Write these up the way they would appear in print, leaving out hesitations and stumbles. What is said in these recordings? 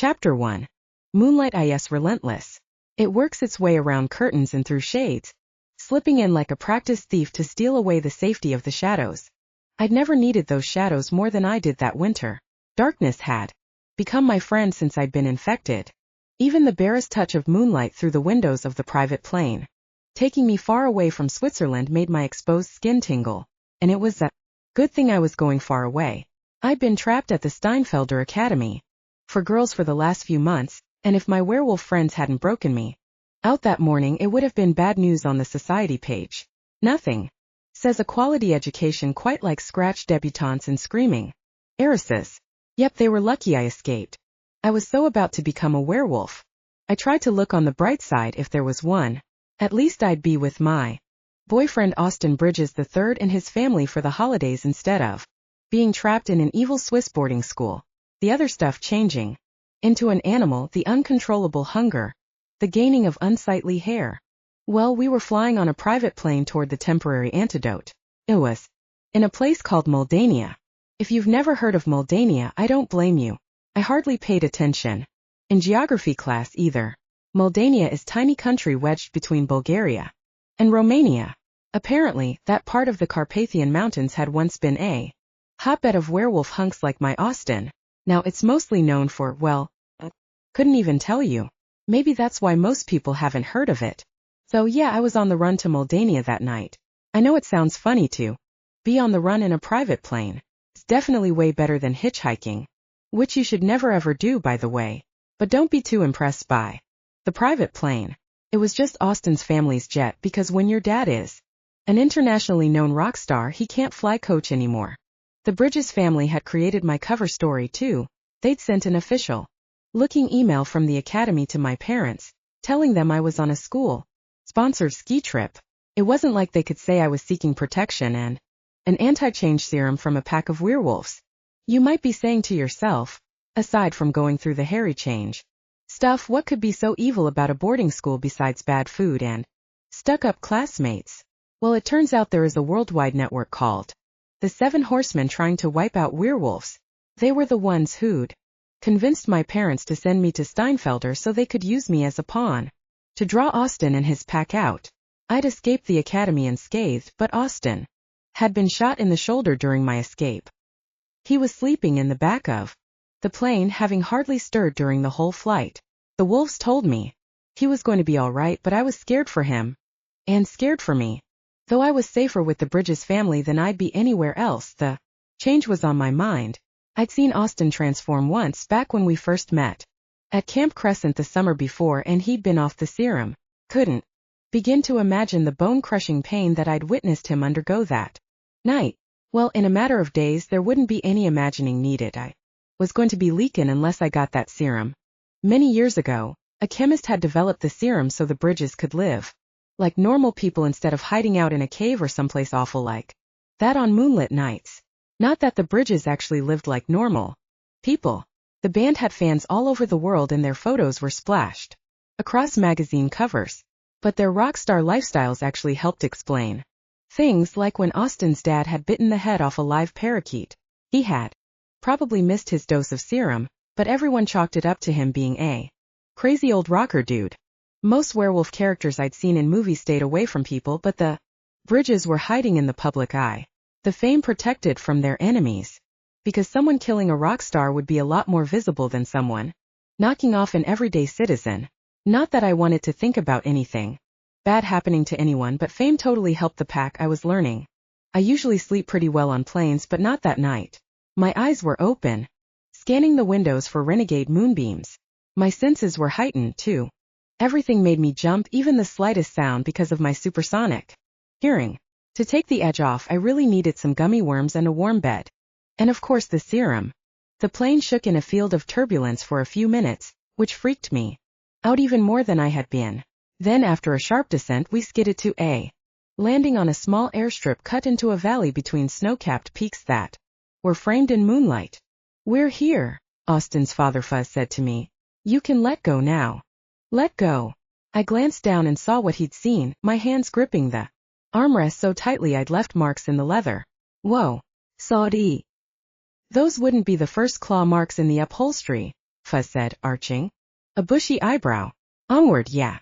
Chapter 1. Moonlight is relentless. It works its way around curtains and through shades, slipping in like a practiced thief to steal away the safety of the shadows. I'd never needed those shadows more than I did that winter. Darkness had become my friend since I'd been infected. Even the barest touch of moonlight through the windows of the private plane, taking me far away from Switzerland, made my exposed skin tingle, and it was a good thing I was going far away. I'd been trapped at the Steinfelder Academy for girls for the last few months, and if my werewolf friends hadn't broken me out that morning, it would have been bad news on the society page. Nothing says a quality education quite like scratched debutantes and screaming heiresses. Yep, they were lucky I escaped. I was so about to become a werewolf. I tried to look on the bright side if there was one. At least I'd be with my boyfriend Austin Bridges III and his family for the holidays instead of being trapped in an evil Swiss boarding school. The other stuff changing into an animal, the uncontrollable hunger, the gaining of unsightly hair. Well, we were flying on a private plane toward the temporary antidote. It was in a place called Muldania. If you've never heard of Muldania, I don't blame you. I hardly paid attention in geography class either. Muldania is a tiny country wedged between Bulgaria and Romania. Apparently, that part of the Carpathian Mountains had once been a hotbed of werewolf hunks like my Austin. Now it's mostly known for, well, couldn't even tell you. Maybe that's why most people haven't heard of it. So yeah, I was on the run to Muldania that night. I know it sounds funny to be on the run in a private plane. It's definitely way better than hitchhiking, which you should never ever do, by the way. But don't be too impressed by the private plane. It was just Austin's family's jet, because when your dad is an internationally known rock star, he can't fly coach anymore. The Bridges family had created my cover story too. They'd sent an official looking email from the academy to my parents, telling them I was on a school-sponsored ski trip. It wasn't like they could say I was seeking protection and an anti-change serum from a pack of werewolves. You might be saying to yourself, aside from going through the hairy change stuff, what could be so evil about a boarding school besides bad food and stuck-up classmates? Well, it turns out there is a worldwide network called the Seven Horsemen trying to wipe out werewolves. They were the ones who'd convinced my parents to send me to Steinfelder so they could use me as a pawn to draw Austin and his pack out. I'd escaped the academy unscathed, but Austin had been shot in the shoulder during my escape. He was sleeping in the back of the plane, having hardly stirred during the whole flight. The wolves told me he was going to be all right, but I was scared for him and scared for me. Though I was safer with the Bridges family than I'd be anywhere else, the change was on my mind. I'd seen Austin transform once back when we first met at Camp Crescent the summer before, and he'd been off the serum. Couldn't begin to imagine the bone-crushing pain that I'd witnessed him undergo that night. Well, in a matter of days there wouldn't be any imagining needed. I was going to be leaking unless I got that serum. Many years ago, a chemist had developed the serum so the Bridges could live like normal people instead of hiding out in a cave or someplace awful like that on moonlit nights. Not that the Bridges actually lived like normal people. The band had fans all over the world and their photos were splashed across magazine covers. But their rock star lifestyles actually helped explain things like when Austin's dad had bitten the head off a live parakeet. He had probably missed his dose of serum, but everyone chalked it up to him being a crazy old rocker dude. Most werewolf characters I'd seen in movies stayed away from people, but the Bridges were hiding in the public eye. The fame protected from their enemies. Because someone killing a rock star would be a lot more visible than someone knocking off an everyday citizen. Not that I wanted to think about anything bad happening to anyone, but fame totally helped the pack. I was learning. I usually sleep pretty well on planes, but not that night. My eyes were open, scanning the windows for renegade moonbeams. My senses were heightened too. Everything made me jump, even the slightest sound, because of my supersonic hearing. To take the edge off, I really needed some gummy worms and a warm bed. And of course the serum. The plane shook in a field of turbulence for a few minutes, which freaked me out even more than I had been. Then after a sharp descent we skidded to a landing on a small airstrip cut into a valley between snow-capped peaks that were framed in moonlight. "We're here," Austin's father Fuzz said to me. "You can let go now." Let go. I glanced down and saw what he'd seen, my hands gripping the armrest so tightly I'd left marks in the leather. Whoa. Saudi. Those wouldn't be the first claw marks in the upholstery. Fuzz said, arching a bushy eyebrow. Onward, yeah.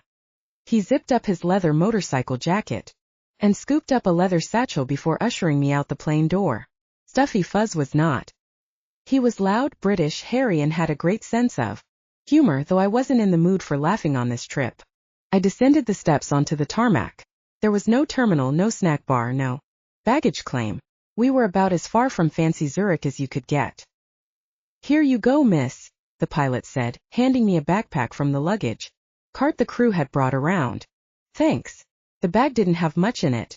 He zipped up his leather motorcycle jacket and scooped up a leather satchel before ushering me out the plane door. Stuffy Fuzz was not. He was loud, British, hairy, and had a great sense of humor, though I wasn't in the mood for laughing on this trip. I descended the steps onto the tarmac. There was no terminal, no snack bar, no baggage claim. We were about as far from fancy Zurich as you could get. Here you go, miss, the pilot said, handing me a backpack from the luggage cart the crew had brought around. Thanks. The bag didn't have much in it.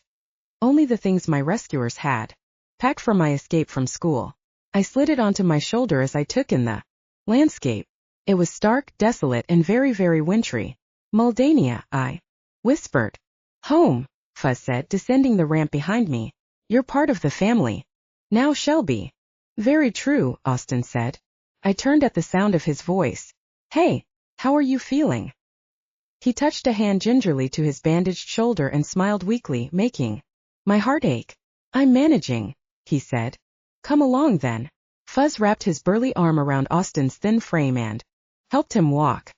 Only the things my rescuers had packed for my escape from school. I slid it onto my shoulder as I took in the landscape. It was stark, desolate, and very, very wintry. Muldania, I whispered. Home, Fuzz said, descending the ramp behind me. You're part of the family now, Shelby. Very true, Austin said. I turned at the sound of his voice. Hey, how are you feeling? He touched a hand gingerly to his bandaged shoulder and smiled weakly, making my heart ache. I'm managing, he said. Come along then. Fuzz wrapped his burly arm around Austin's thin frame and helped him walk.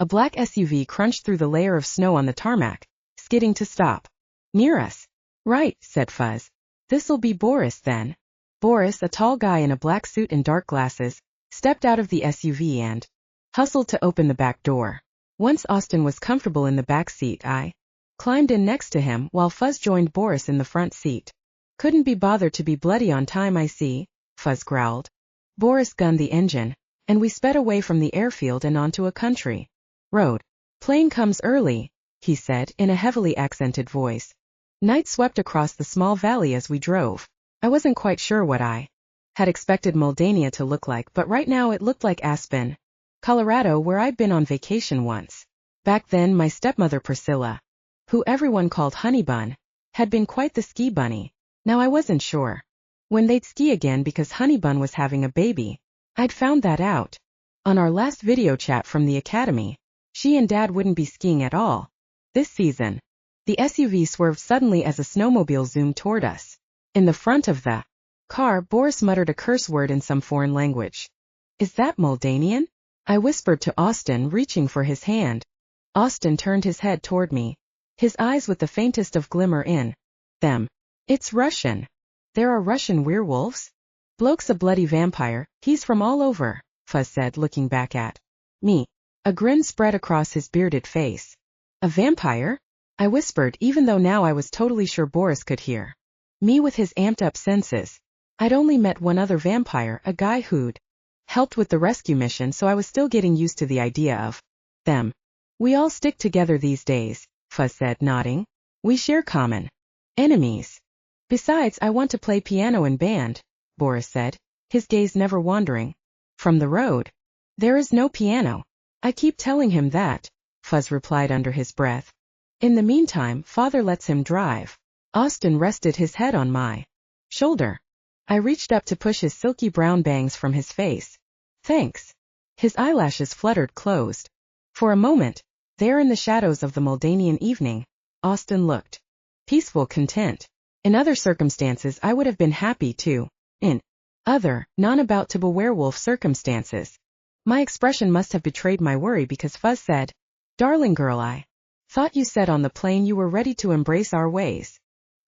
A black SUV crunched through the layer of snow on the tarmac, skidding to stop near us. Right, said Fuzz. This'll be Boris then. Boris, a tall guy in a black suit and dark glasses, stepped out of the SUV and hustled to open the back door. Once Austin was comfortable in the back seat, I climbed in next to him while Fuzz joined Boris in the front seat. Couldn't be bothered to be bloody on time, I see, Fuzz growled. Boris gunned the engine, and we sped away from the airfield and onto a country road. Plane comes early, he said in a heavily accented voice. Night swept across the small valley as we drove. I wasn't quite sure what I had expected Muldania to look like, but right now it looked like Aspen, Colorado, where I'd been on vacation once. Back then, my stepmother Priscilla, who everyone called Honeybun, had been quite the ski bunny. Now I wasn't sure when they'd ski again because Honeybun was having a baby. I'd found that out on our last video chat from the academy. She and Dad wouldn't be skiing at all this season. The SUV swerved suddenly as a snowmobile zoomed toward us. In the front of the car, Boris muttered a curse word in some foreign language. Is that Muldanian? I whispered to Austin, reaching for his hand. Austin turned his head toward me, his eyes with the faintest of glimmer in them. It's Russian. There are Russian werewolves? Bloke's a bloody vampire, he's from all over, Fuzz said, looking back at me. A grin spread across his bearded face. A vampire? I whispered, even though now I was totally sure Boris could hear me with his amped-up senses. I'd only met one other vampire, a guy who'd helped with the rescue mission, so I was still getting used to the idea of them. We all stick together these days, Fuzz said, nodding. We share common enemies. Besides, I want to play piano in band, Boris said, his gaze never wandering from the road. There is no piano. I keep telling him that, Fuzz replied under his breath. In the meantime, Father lets him drive. Austin rested his head on my shoulder. I reached up to push his silky brown bangs from his face. Thanks. His eyelashes fluttered closed. For a moment, there in the shadows of the Muldanian evening, Austin looked peaceful, content. In other circumstances I would have been happy too. In other, non-about-to-be-werewolf circumstances, my expression must have betrayed my worry because Fuzz said, Darling girl, I thought you said on the plane you were ready to embrace our ways.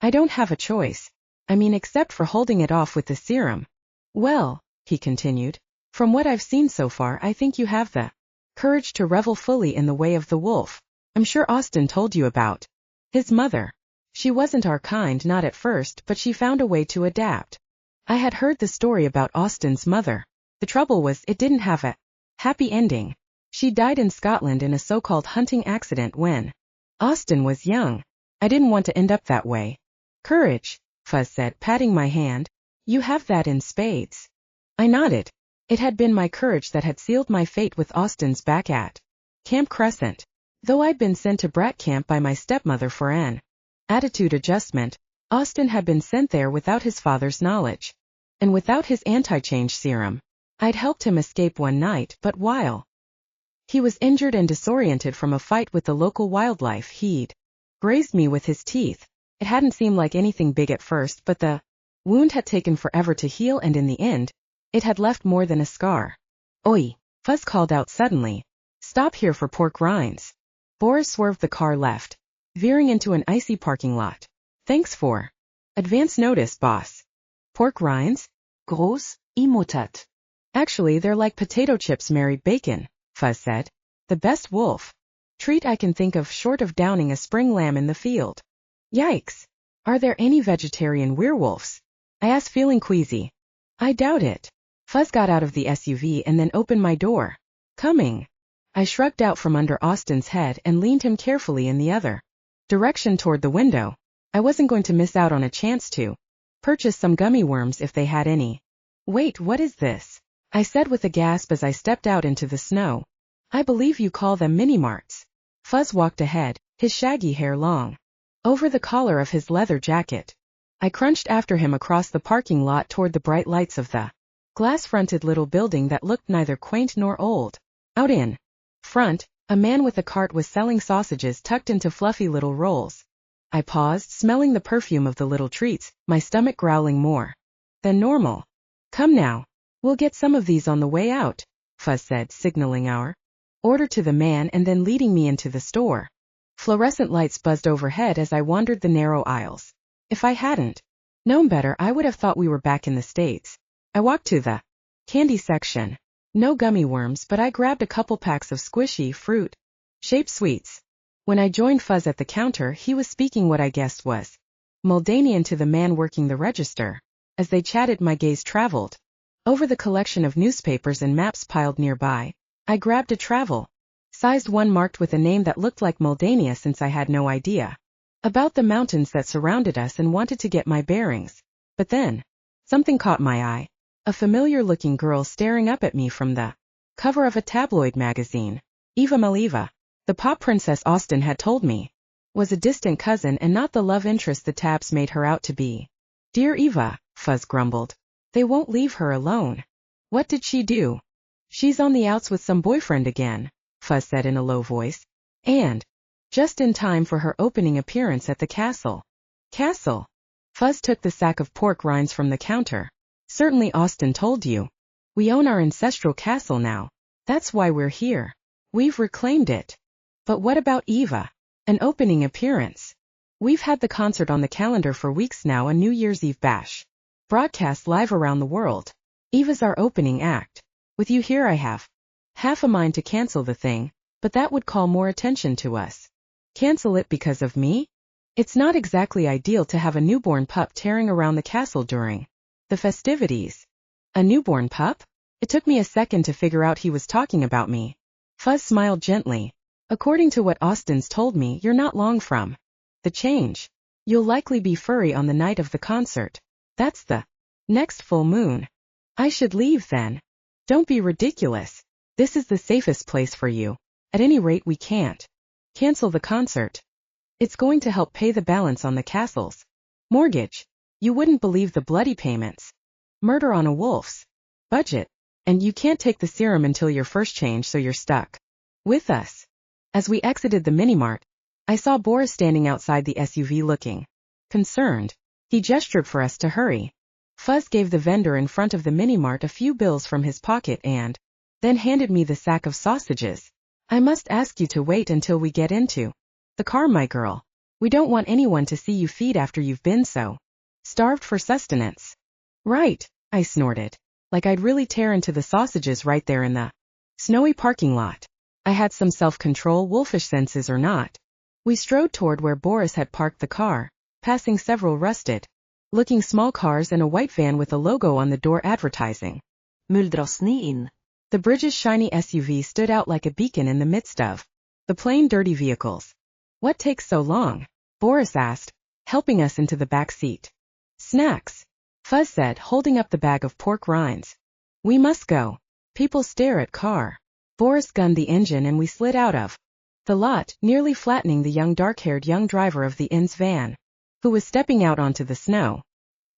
I don't have a choice. I mean, except for holding it off with the serum. Well, he continued, from what I've seen so far, I think you have the courage to revel fully in the way of the wolf. I'm sure Austin told you about his mother. She wasn't our kind, not at first, but she found a way to adapt. I had heard the story about Austin's mother. The trouble was, it didn't have a happy ending. She died in Scotland in a so-called hunting accident when Austin was young. I didn't want to end up that way. Courage, Fuzz said, patting my hand. You have that in spades. I nodded. It had been my courage that had sealed my fate with Austin's back at Camp Crescent. Though I'd been sent to brat camp by my stepmother for an attitude adjustment, Austin had been sent there without his father's knowledge. And without his anti-change serum. I'd helped him escape one night, but while he was injured and disoriented from a fight with the local wildlife, he'd grazed me with his teeth. It hadn't seemed like anything big at first, but the wound had taken forever to heal, and in the end, it had left more than a scar. Oi! Fuzz called out suddenly. Stop here for pork rinds. Boris swerved the car left, veering into an icy parking lot. Thanks for advance notice, boss. Pork rinds? Groß, imutat. Actually, they're like potato chips married bacon, Fuzz said. The best wolf treat I can think of short of downing a spring lamb in the field. Yikes. Are there any vegetarian werewolves? I asked, feeling queasy. I doubt it. Fuzz got out of the SUV and then opened my door. Coming. I shrugged out from under Austin's head and leaned him carefully in the other direction toward the window. I wasn't going to miss out on a chance to purchase some gummy worms if they had any. Wait, what is this? I said with a gasp as I stepped out into the snow. I believe you call them mini-marts. Fuzz walked ahead, his shaggy hair long over the collar of his leather jacket. I crunched after him across the parking lot toward the bright lights of the glass-fronted little building that looked neither quaint nor old. Out in front, a man with a cart was selling sausages tucked into fluffy little rolls. I paused, smelling the perfume of the little treats, my stomach growling more than normal. Come now. We'll get some of these on the way out, Fuzz said, signaling our order to the man and then leading me into the store. Fluorescent lights buzzed overhead as I wandered the narrow aisles. If I hadn't known better, I would have thought we were back in the States. I walked to the candy section. No gummy worms, but I grabbed a couple packs of squishy, fruit-shaped sweets. When I joined Fuzz at the counter, he was speaking what I guessed was Muldanian to the man working the register. As they chatted, my gaze traveled over the collection of newspapers and maps piled nearby. I grabbed a travel-sized one marked with a name that looked like Muldania, since I had no idea about the mountains that surrounded us and wanted to get my bearings. But then something caught my eye. A familiar-looking girl staring up at me from the cover of a tabloid magazine. Eva Maliva, the pop princess Austin had told me, was a distant cousin and not the love interest the tabs made her out to be. Dear Eva, Fuzz grumbled. They won't leave her alone. What did she do? She's on the outs with some boyfriend again, Fuzz said in a low voice. And just in time for her opening appearance at the castle. Castle? Fuzz took the sack of pork rinds from the counter. Certainly Austin told you. We own our ancestral castle now. That's why we're here. We've reclaimed it. But what about Eva? An opening appearance. We've had the concert on the calendar for weeks now, a New Year's Eve bash broadcast live around the world. Eva's our opening act. With you here, I have half a mind to cancel the thing, but that would call more attention to us. Cancel it because of me? It's not exactly ideal to have a newborn pup tearing around the castle during the festivities. A newborn pup? It took me a second to figure out he was talking about me. Fuzz smiled gently. According to what Austin's told me, you're not long from the change. You'll likely be furry on the night of the concert. That's the next full moon. I should leave then. Don't be ridiculous. This is the safest place for you. At any rate, we can't cancel the concert. It's going to help pay the balance on the castle's mortgage. You wouldn't believe the bloody payments. Murder on a wolf's budget. And you can't take the serum until your first change, so you're stuck with us. As we exited the mini-mart, I saw Boris standing outside the SUV looking concerned. He gestured for us to hurry. Fuzz gave the vendor in front of the mini-mart a few bills from his pocket and then handed me the sack of sausages. I must ask you to wait until we get into the car, my girl. We don't want anyone to see you feed after you've been so starved for sustenance. Right, I snorted, like I'd really tear into the sausages right there in the snowy parking lot. I had some self-control, wolfish senses or not. We strode toward where Boris had parked the car, passing several rusted-looking small cars and a white van with a logo on the door advertising Muldrosny Inn. The bridge's shiny SUV stood out like a beacon in the midst of the plain, dirty vehicles. What takes so long? Boris asked, helping us into the back seat. Snacks, Fuzz said, holding up the bag of pork rinds. We must go. People stare at car. Boris gunned the engine and we slid out of the lot, nearly flattening the young dark-haired young driver of the inn's van, who was stepping out onto the snow.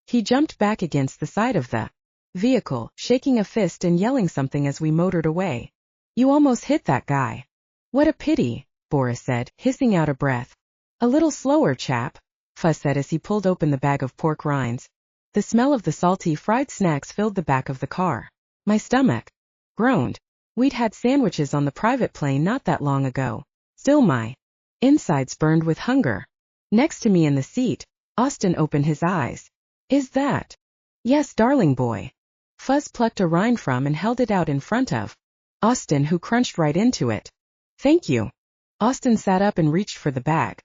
He jumped back against the side of the vehicle, shaking a fist and yelling something as we motored away. You almost hit that guy. What a pity, Boris said, hissing out a breath. A little slower, chap, Fuzz said as he pulled open the bag of pork rinds. The smell of the salty fried snacks filled the back of the car. My stomach groaned. We'd had sandwiches on the private plane not that long ago. Still my insides burned with hunger. Next to me in the seat, Austin opened his eyes. Is that? Yes, darling boy. Fuzz plucked a rind from and held it out in front of Austin, who crunched right into it. Thank you. Austin sat up and reached for the bag.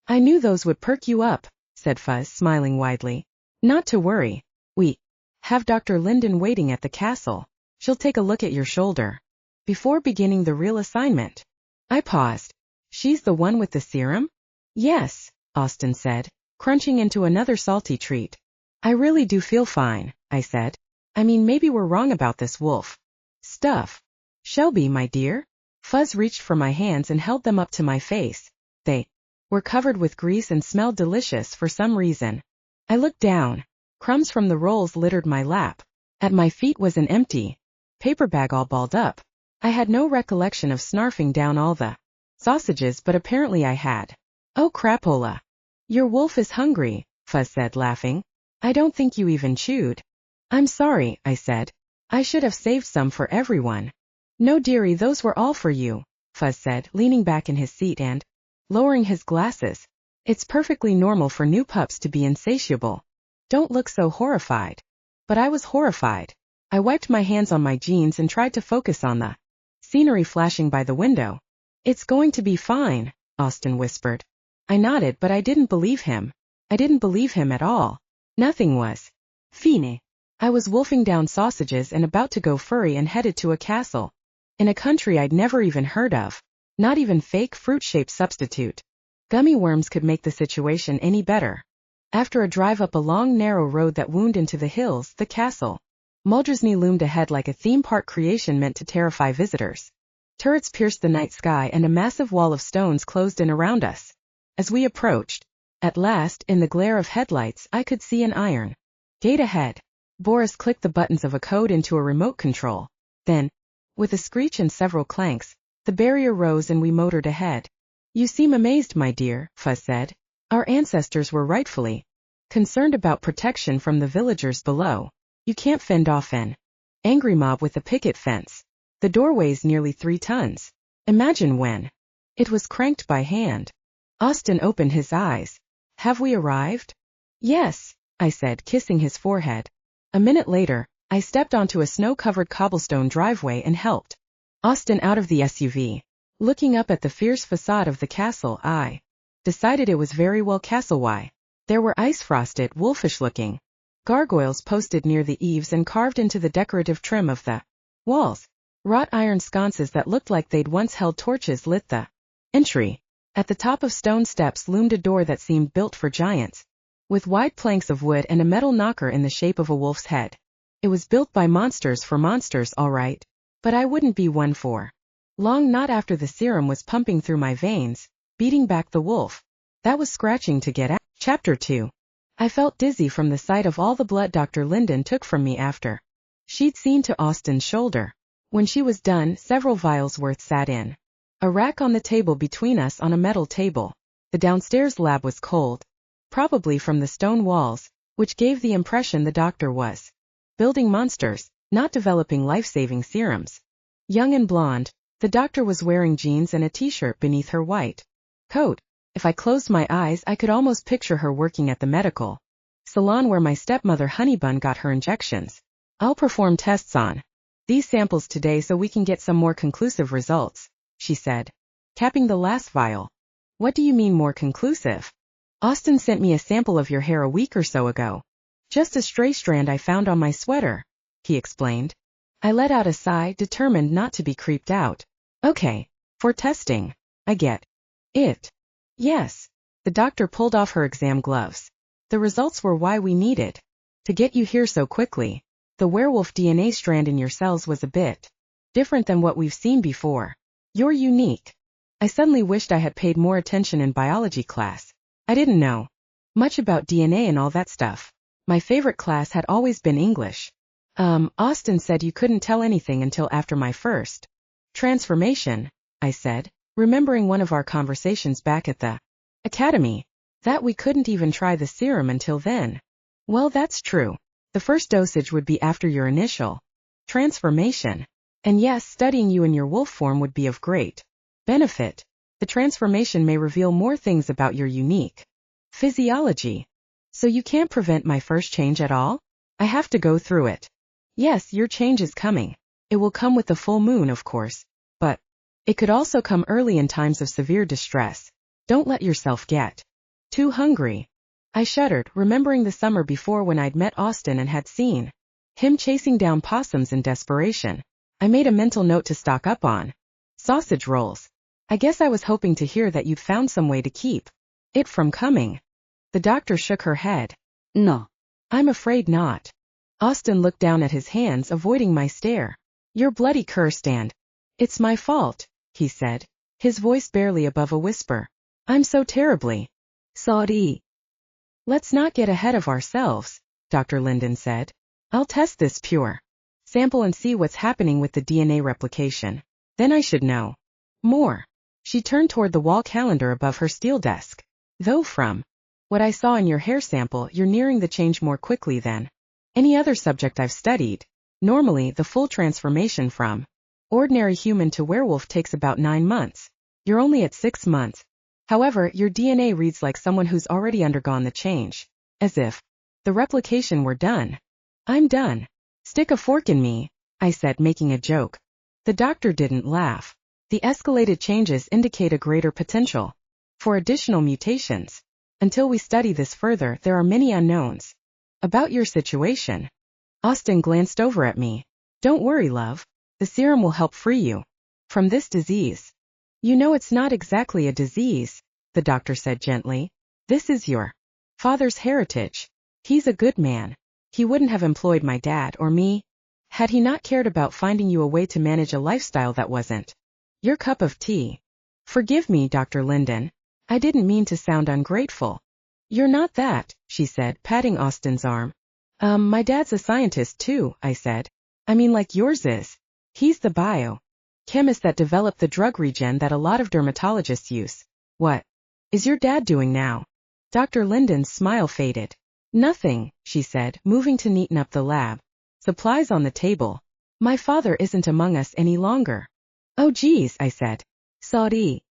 I knew those would perk you up, said Fuzz, smiling widely. Not to worry. We have Dr. Linden waiting at the castle. She'll take a look at your shoulder before beginning the real assignment. I paused. She's the one with the serum? Yes, Austin said, crunching into another salty treat. I really do feel fine, I said. I mean, maybe we're wrong about this wolf stuff. Shelby, my dear. Fuzz reached for my hands and held them up to my face. They were covered with grease and smelled delicious for some reason. I looked down. Crumbs from the rolls littered my lap. At my feet was an empty paper bag all balled up. I had no recollection of snarfing down all the sausages, but apparently I had. Oh crapola. Your wolf is hungry, Fuzz said, laughing. I don't think you even chewed. I'm sorry, I said. I should have saved some for everyone. No dearie, those were all for you, Fuzz said, leaning back in his seat and lowering his glasses. It's perfectly normal for new pups to be insatiable. Don't look so horrified. But I was horrified. I wiped my hands on my jeans and tried to focus on the scenery flashing by the window. It's going to be fine, Austin whispered. I nodded, but I didn't believe him. I didn't believe him at all. Nothing was fine. I was wolfing down sausages and about to go furry and headed to a castle in a country I'd never even heard of. Not even fake fruit-shaped substitute gummy worms could make the situation any better. After a drive up a long narrow road that wound into the hills, the castle Muldania loomed ahead like a theme park creation meant to terrify visitors. Turrets pierced the night sky and a massive wall of stones closed in around us. As we approached, at last, in the glare of headlights, I could see an iron gate ahead. Boris clicked the buttons of a code into a remote control. Then, with a screech and several clanks, the barrier rose and we motored ahead. You seem amazed, my dear, Fuzz said. Our ancestors were rightfully concerned about protection from the villagers below. You can't fend off an angry mob with a picket fence. The door weighs nearly 3 tons. Imagine when it was cranked by hand. Austin opened his eyes. Have we arrived? Yes, I said, kissing his forehead. A minute later, I stepped onto a snow-covered cobblestone driveway and helped Austin out of the SUV. Looking up at the fierce facade of the castle, I decided it was very well castle-wide. There were ice-frosted, wolfish-looking gargoyles posted near the eaves and carved into the decorative trim of the walls. Wrought iron sconces that looked like they'd once held torches lit the entry. At the top of stone steps loomed a door that seemed built for giants, with wide planks of wood and a metal knocker in the shape of a wolf's head. It was built by monsters for monsters, all right, but I wouldn't be one for long, not after the serum was pumping through my veins, beating back the wolf that was scratching to get out. Chapter 2. I felt dizzy from the sight of all the blood Dr. Linden took from me after she'd seen to Austin's shoulder. When she was done, several vials worth sat in a rack on the table between us on a metal table. The downstairs lab was cold, probably from the stone walls, which gave the impression the doctor was building monsters, not developing life-saving serums. Young and blonde, the doctor was wearing jeans and a t-shirt beneath her white coat. If I closed my eyes, I could almost picture her working at the medical salon where my stepmother Honeybun got her injections. I'll perform tests on these samples today so we can get some more conclusive results, she said, capping the last vial. What do you mean more conclusive? Austin sent me a sample of your hair a week or so ago. Just a stray strand I found on my sweater, he explained. I let out a sigh, determined not to be creeped out. Okay, for testing. I get it. Yes. The doctor pulled off her exam gloves. The results were why we needed to get you here so quickly. The werewolf DNA strand in your cells was a bit different than what we've seen before. You're unique. I suddenly wished I had paid more attention in biology class. I didn't know much about DNA and all that stuff. My favorite class had always been English. Austin said you couldn't tell anything until after my first transformation, I said, remembering one of our conversations back at the academy, that we couldn't even try the serum until then. Well, that's true. The first dosage would be after your initial transformation. And yes, studying you in your wolf form would be of great benefit. The transformation may reveal more things about your unique physiology. So you can't prevent my first change at all? I have to go through it. Yes, your change is coming. It will come with the full moon, of course. But it could also come early in times of severe distress. Don't let yourself get too hungry. I shuddered, remembering the summer before when I'd met Austin and had seen him chasing down possums in desperation. I made a mental note to stock up on sausage rolls. I guess I was hoping to hear that you'd found some way to keep it from coming. The doctor shook her head. No. I'm afraid not. Austin looked down at his hands, avoiding my stare. You're bloody cursed and it's my fault, he said, his voice barely above a whisper. I'm so terribly sorry. Let's not get ahead of ourselves, Dr. Linden said. I'll test this pure sample and see what's happening with the DNA replication. Then I should know more. She turned toward the wall calendar above her steel desk. Though from what I saw in your hair sample, you're nearing the change more quickly than any other subject I've studied. Normally, the full transformation from ordinary human to werewolf takes about 9 months. You're only at 6 months. However, your DNA reads like someone who's already undergone the change. As if the replication were done. I'm done. Stick a fork in me, I said, making a joke. The doctor didn't laugh. The escalated changes indicate a greater potential for additional mutations. Until we study this further, there are many unknowns about your situation. Austin glanced over at me. Don't worry, love. The serum will help free you from this disease. You know it's not exactly a disease, the doctor said gently. This is your father's heritage. He's a good man. He wouldn't have employed my dad or me had he not cared about finding you a way to manage a lifestyle that wasn't your cup of tea. Forgive me, Dr. Linden. I didn't mean to sound ungrateful. You're not that, she said, patting Austin's arm. My dad's a scientist too, I said. I mean like yours is. He's the biochemist that developed the drug regen that a lot of dermatologists use. What is your dad doing now? Dr. Linden's smile faded. Nothing, she said, moving to neaten up the lab supplies on the table. My father isn't among us any longer. Oh geez, I said. Sorry.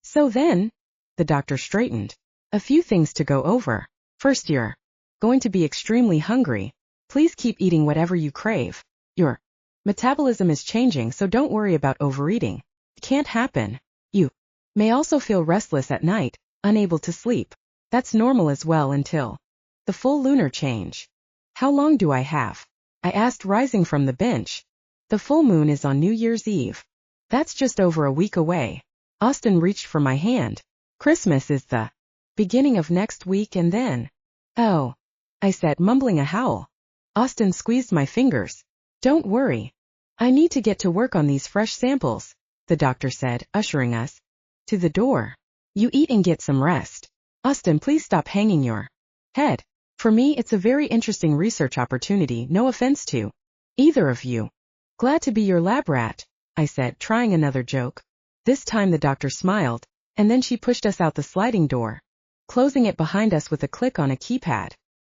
So then, the doctor straightened. A few things to go over. First, you're going to be extremely hungry. Please keep eating whatever you crave. Your metabolism is changing, so don't worry about overeating. It can't happen. You may also feel restless at night, unable to sleep. That's normal as well until the full lunar change. How long do I have? I asked, rising from the bench. The full moon is on New Year's Eve. That's just over a week away. Austin reached for my hand. Christmas is the beginning of next week and then. Oh, I said, mumbling a howl. Austin squeezed my fingers. Don't worry. I need to get to work on these fresh samples, the doctor said, ushering us to the door. You eat and get some rest. Austin, please stop hanging your head. For me, it's a very interesting research opportunity, no offense to either of you. Glad to be your lab rat, I said, trying another joke. This time the doctor smiled, and then she pushed us out the sliding door, closing it behind us with a click on a keypad.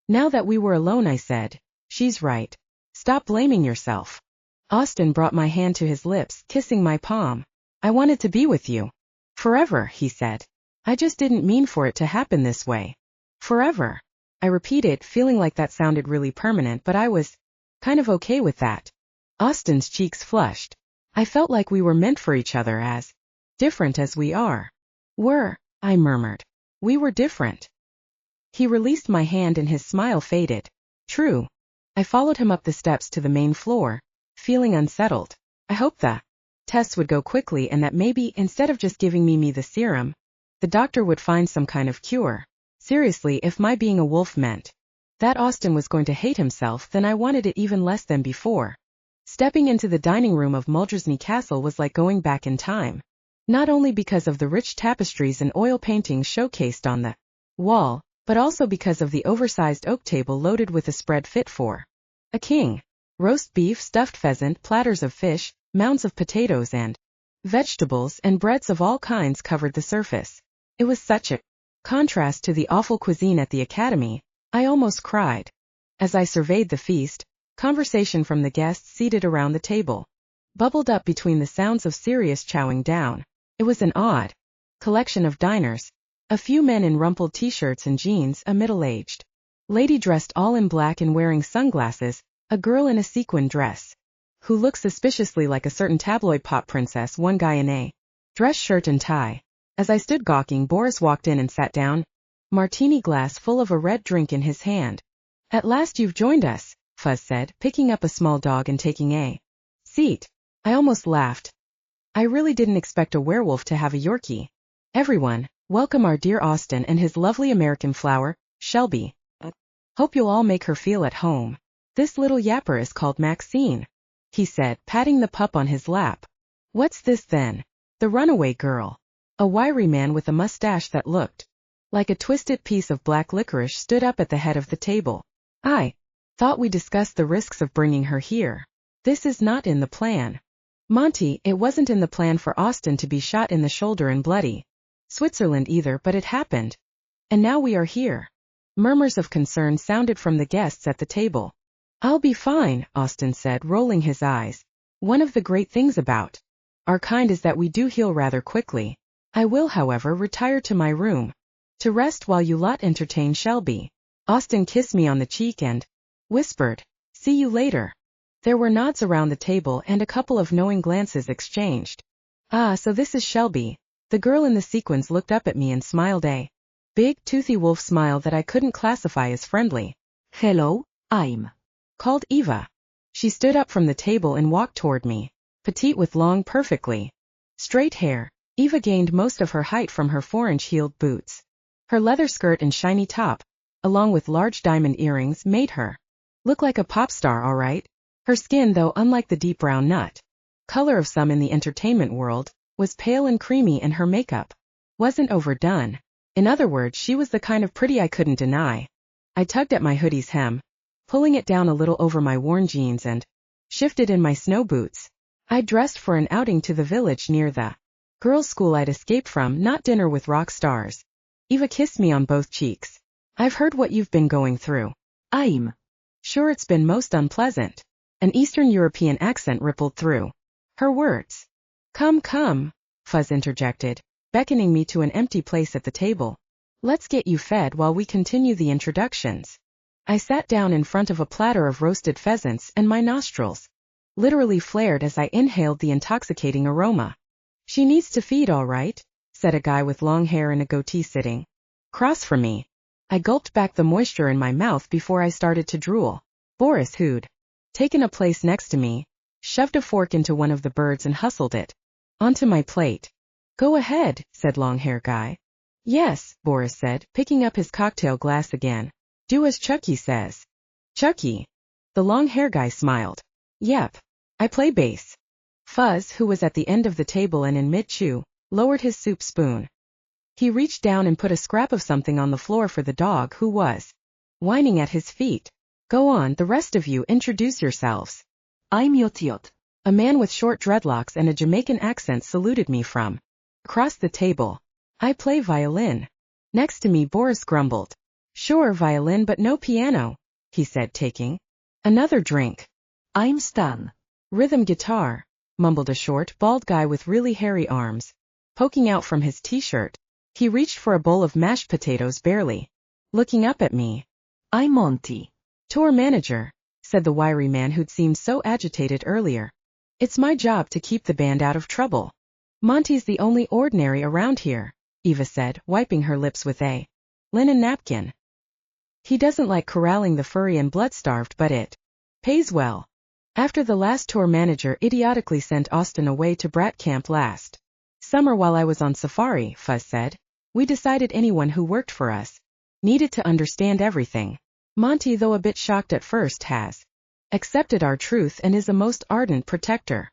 Now that we were alone, I said, she's right. Stop blaming yourself. Austin brought my hand to his lips, kissing my palm. I wanted to be with you. Forever, he said. I just didn't mean for it to happen this way. Forever. I repeated, feeling like that sounded really permanent, but I was kind of okay with that. Austin's cheeks flushed. I felt like we were meant for each other, as different as we are. I murmured. We were different. He released my hand and his smile faded. True. I followed him up the steps to the main floor, feeling unsettled. I hoped the tests would go quickly and that maybe, instead of just giving me the serum, the doctor would find some kind of cure. Seriously, if my being a wolf meant that Austin was going to hate himself, then I wanted it even less than before. Stepping into the dining room of Muldania Castle was like going back in time. Not only because of the rich tapestries and oil paintings showcased on the wall, but also because of the oversized oak table loaded with a spread fit for a king. Roast beef, stuffed pheasant, platters of fish, mounds of potatoes and vegetables and breads of all kinds covered the surface. It was such a contrast to the awful cuisine at the academy, I almost cried. As I surveyed the feast, conversation from the guests seated around the table bubbled up between the sounds of serious chowing down. It was an odd collection of diners. A few men in rumpled t-shirts and jeans, a middle-aged lady dressed all in black and wearing sunglasses, a girl in a sequin dress, who looked suspiciously like a certain tabloid pop princess, one guy in a dress shirt and tie. As I stood gawking, Boris walked in and sat down, martini glass full of a red drink in his hand. At last you've joined us, Fuzz said, picking up a small dog and taking a seat. I almost laughed. I really didn't expect a werewolf to have a Yorkie. Everyone, welcome our dear Austin and his lovely American flower, Shelby. Hope you'll all make her feel at home. This little yapper is called Maxine, he said, patting the pup on his lap. What's this then? The runaway girl. A wiry man with a mustache that looked like a twisted piece of black licorice stood up at the head of the table. I thought we discussed the risks of bringing her here. This is not in the plan. Monty, it wasn't in the plan for Austin to be shot in the shoulder and bloody Switzerland either, but it happened. And now we are here. Murmurs of concern sounded from the guests at the table. I'll be fine, Austin said, rolling his eyes. One of the great things about our kind is that we do heal rather quickly. I will, however, retire to my room to rest while you lot entertain Shelby. Austin kissed me on the cheek and whispered, see you later. There were nods around the table and a couple of knowing glances exchanged. Ah, so this is Shelby. The girl in the sequins looked up at me and smiled a big, toothy wolf smile that I couldn't classify as friendly. Hello, I'm called Eva. She stood up from the table and walked toward me. Petite with long, perfectly straight hair, Eva gained most of her height from her 4-inch heeled boots. Her leather skirt and shiny top, along with large diamond earrings, made her look like a pop star, all right. Her skin, though unlike the deep brown nut color of some in the entertainment world, was pale and creamy, and her makeup wasn't overdone. In other words, she was the kind of pretty I couldn't deny. I tugged at my hoodie's hem, pulling it down a little over my worn jeans, and shifted in my snow boots. I dressed for an outing to the village near the girls' school I'd escaped from, not dinner with rock stars. Eva kissed me on both cheeks. I've heard what you've been going through. I'm sure it's been most unpleasant. An Eastern European accent rippled through her words. Come, come, Fuzz interjected, beckoning me to an empty place at the table. Let's get you fed while we continue the introductions. I sat down in front of a platter of roasted pheasants, and my nostrils literally flared as I inhaled the intoxicating aroma. She needs to feed, all right, said a guy with long hair and a goatee sitting across from me. I gulped back the moisture in my mouth before I started to drool. Boris, who'd taken a place next to me, shoved a fork into one of the birds and hustled it onto my plate. Go ahead, said long-hair guy. Yes, Boris said, picking up his cocktail glass again. Do as Chucky says. Chucky? The long-hair guy smiled. Yep. I play bass. Fuzz, who was at the end of the table and in mid-chew, lowered his soup spoon. He reached down and put a scrap of something on the floor for the dog, who was whining at his feet. Go on, the rest of you, introduce yourselves. I'm Yotiot. A man with short dreadlocks and a Jamaican accent saluted me from across the table. I play violin. Next to me, Boris grumbled. Sure, violin, but no piano, he said, taking another drink. I'm Stan. Rhythm guitar, mumbled a short, bald guy with really hairy arms poking out from his t-shirt. He reached for a bowl of mashed potatoes, barely looking up at me. I'm Monty. Tour manager, said the wiry man who'd seemed so agitated earlier. It's my job to keep the band out of trouble. Monty's the only ordinary around here, Eva said, wiping her lips with a linen napkin. He doesn't like corralling the furry and blood-starved, but it pays well. After the last tour manager idiotically sent Austin away to brat camp last summer while I was on safari, Fuzz said, we decided anyone who worked for us needed to understand everything. Monty, though a bit shocked at first, has accepted our truth and is a most ardent protector.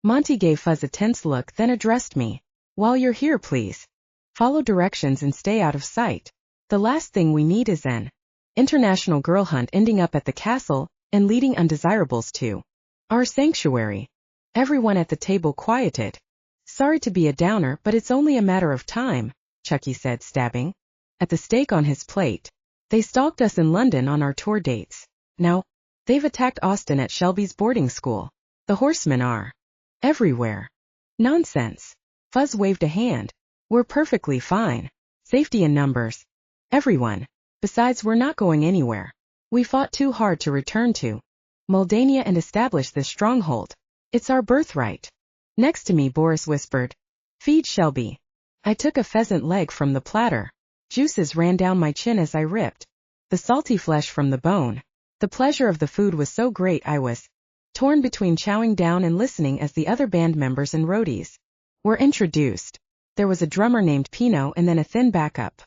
Monty gave Fuzz a tense look, then addressed me. While you're here, please follow directions and stay out of sight. The last thing we need is an international girl hunt ending up at the castle and leading undesirables to our sanctuary. Everyone at the table quieted. Sorry to be a downer, but it's only a matter of time, Chucky said, stabbing at the steak on his plate. They stalked us in London on our tour dates. Now, they've attacked Austin at Shelby's boarding school. The horsemen are Everywhere. Nonsense. Fuzz waved a hand. We're perfectly fine. Safety in numbers. Everyone. Besides, we're not going anywhere. We fought too hard to return to Muldania and establish this stronghold. It's our birthright. Next to me, Boris whispered. Feed Shelby. I took a pheasant leg from the platter. Juices ran down my chin as I ripped the salty flesh from the bone. The pleasure of the food was so great I was torn between chowing down and listening as the other band members and roadies were introduced. There was a drummer named Pino and then a thin backup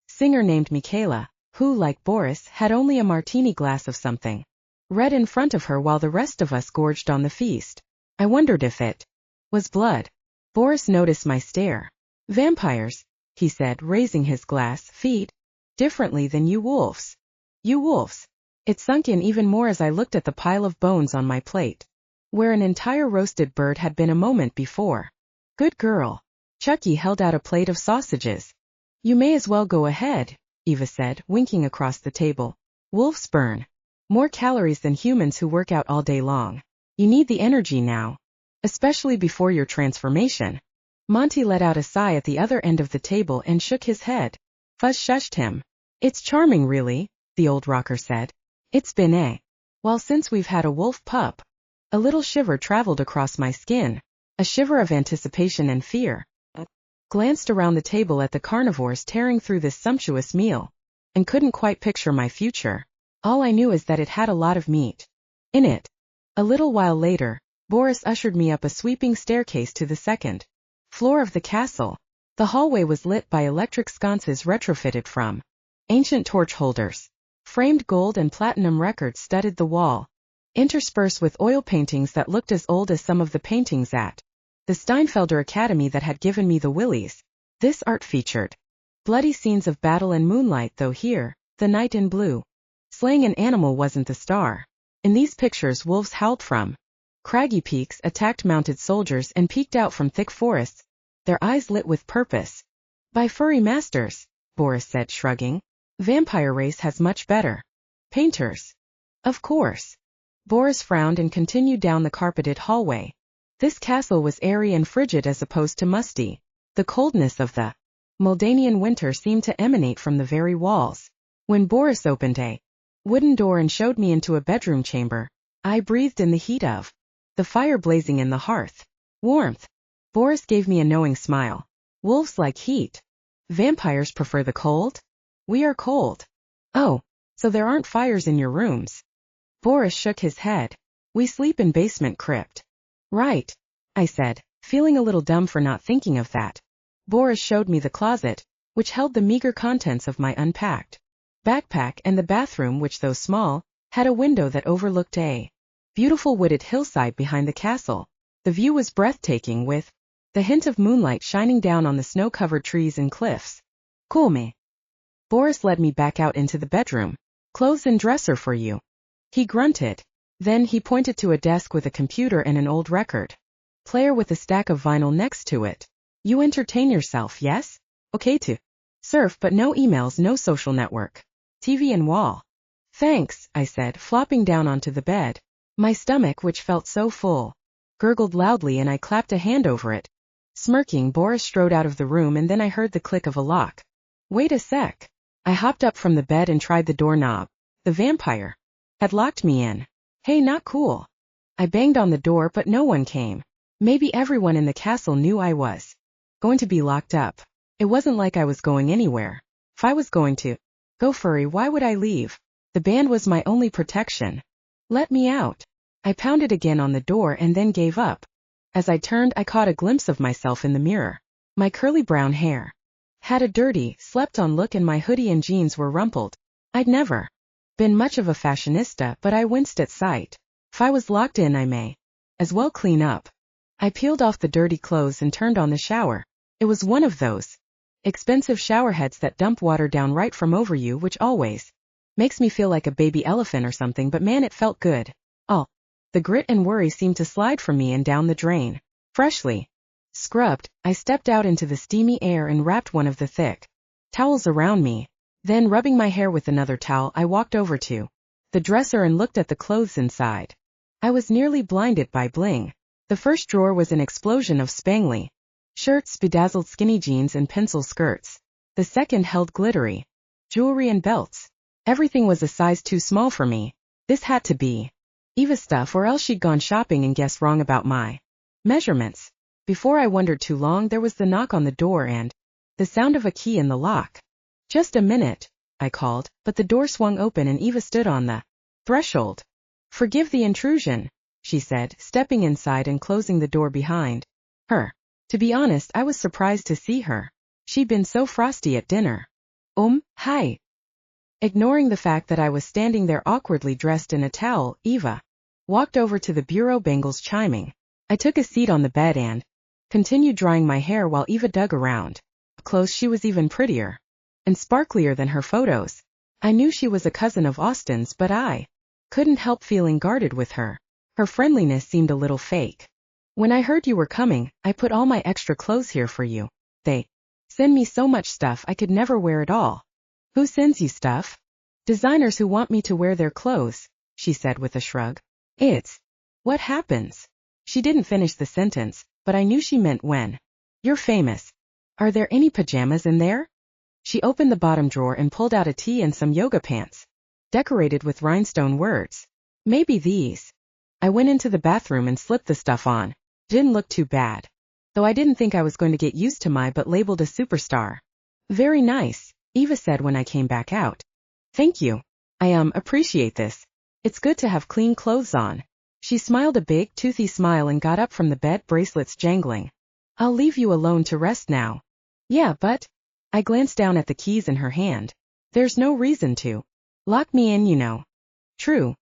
singer named Michaela, who, like Boris, had only a martini glass of something red in front of her while the rest of us gorged on the feast. I wondered if it was blood. Boris noticed my stare. Vampires, he said, raising his glass, feed differently than you wolves. You wolves. It sunk in even more as I looked at the pile of bones on my plate, where an entire roasted bird had been a moment before. Good girl. Chucky held out a plate of sausages. You may as well go ahead, Eva said, winking across the table. Wolves burn more calories than humans who work out all day long. You need the energy now, especially before your transformation. Monty let out a sigh at the other end of the table and shook his head. Fuzz shushed him. It's charming, really, the old rocker said. It's been a while since we've had a wolf pup. A little shiver traveled across my skin, a shiver of anticipation and fear. I glanced around the table at the carnivores tearing through this sumptuous meal, and couldn't quite picture my future. All I knew is that it had a lot of meat in it. A little while later, Boris ushered me up a sweeping staircase to the second floor of the castle. The hallway was lit by electric sconces retrofitted from ancient torch holders. Framed gold and platinum records studded the wall, interspersed with oil paintings that looked as old as some of the paintings at the Steinfelder Academy that had given me the willies. This art featured bloody scenes of battle and moonlight, though here, the night in blue. Slaying an animal wasn't the star. In these pictures, wolves howled from craggy peaks, attacked mounted soldiers, and peeked out from thick forests, their eyes lit with purpose. By furry masters, Boris said, shrugging. Vampire race has much better painters. Of course. Boris frowned and continued down the carpeted hallway. This castle was airy and frigid as opposed to musty. The coldness of the Muldanian winter seemed to emanate from the very walls. When Boris opened a wooden door and showed me into a bedroom chamber, I breathed in the heat of the fire blazing in the hearth. Warmth. Boris gave me a knowing smile. Wolves like heat. Vampires prefer the cold? We are cold. Oh, so there aren't fires in your rooms? Boris shook his head. We sleep in basement crypt. Right, I said, feeling a little dumb for not thinking of that. Boris showed me the closet, which held the meager contents of my unpacked backpack, and the bathroom, which, though small, had a window that overlooked a beautiful wooded hillside behind the castle. The view was breathtaking, with the hint of moonlight shining down on the snow-covered trees and cliffs. Come. Boris led me back out into the bedroom. Clothes and dresser for you. He grunted. Then he pointed to a desk with a computer and an old record player with a stack of vinyl next to it. You entertain yourself, yes? Okay to surf, but no emails, no social network. TV and wall. Thanks, I said, flopping down onto the bed. My stomach, which felt so full, gurgled loudly, and I clapped a hand over it. Smirking, Boris strode out of the room, and then I heard the click of a lock. Wait a sec. I hopped up from the bed and tried the doorknob. The vampire had locked me in. Hey, not cool. I banged on the door, but no one came. Maybe everyone in the castle knew I was going to be locked up. It wasn't like I was going anywhere. If I was going to go furry, why would I leave? The band was my only protection. Let me out. I pounded again on the door and then gave up. As I turned, I caught a glimpse of myself in the mirror. My curly brown hair had a dirty, slept-on look, and my hoodie and jeans were rumpled. I'd never been much of a fashionista, but I winced at sight. If I was locked in, I may as well clean up. I peeled off the dirty clothes and turned on the shower. It was one of those expensive shower heads that dump water down right from over you, which always makes me feel like a baby elephant or something, but man, it felt good. All the grit and worry seemed to slide from me and down the drain. Freshly scrubbed, I stepped out into the steamy air and wrapped one of the thick towels around me. Then, rubbing my hair with another towel, I walked over to the dresser and looked at the clothes inside. I was nearly blinded by bling. The first drawer was an explosion of spangly shirts, bedazzled skinny jeans, and pencil skirts. The second held glittery jewelry and belts. Everything was a size too small for me. This had to be Eva's stuff, or else she'd gone shopping and guessed wrong about my measurements. Before I wondered too long, there was the knock on the door and the sound of a key in the lock. "Just a minute," I called, but the door swung open and Eva stood on the threshold. "Forgive the intrusion," she said, stepping inside and closing the door behind her. To be honest, I was surprised to see her. She'd been so frosty at dinner. Hi. Ignoring the fact that I was standing there awkwardly dressed in a towel, Eva walked over to the bureau, bangles chiming. I took a seat on the bed and continued drying my hair while Eva dug around. Up close, she was even prettier and sparklier than her photos. I knew she was a cousin of Austin's, but I couldn't help feeling guarded with her. Her friendliness seemed a little fake. "When I heard you were coming, I put all my extra clothes here for you. They send me so much stuff I could never wear it all." "Who sends you stuff?" "Designers who want me to wear their clothes," she said with a shrug. "It's what happens." She didn't finish the sentence, but I knew she meant when you're famous. "Are there any pajamas in there?" She opened the bottom drawer and pulled out a tee and some yoga pants, decorated with rhinestone words. "Maybe these." I went into the bathroom and slipped the stuff on. Didn't look too bad, though I didn't think I was going to get used to my but labeled a superstar. "Very nice," Eva said when I came back out. "Thank you. I appreciate this. It's good to have clean clothes on." She smiled a big, toothy smile and got up from the bed, bracelets jangling. "I'll leave you alone to rest now." "Yeah, but..." I glanced down at the keys in her hand. "There's no reason to lock me in, you know." "True.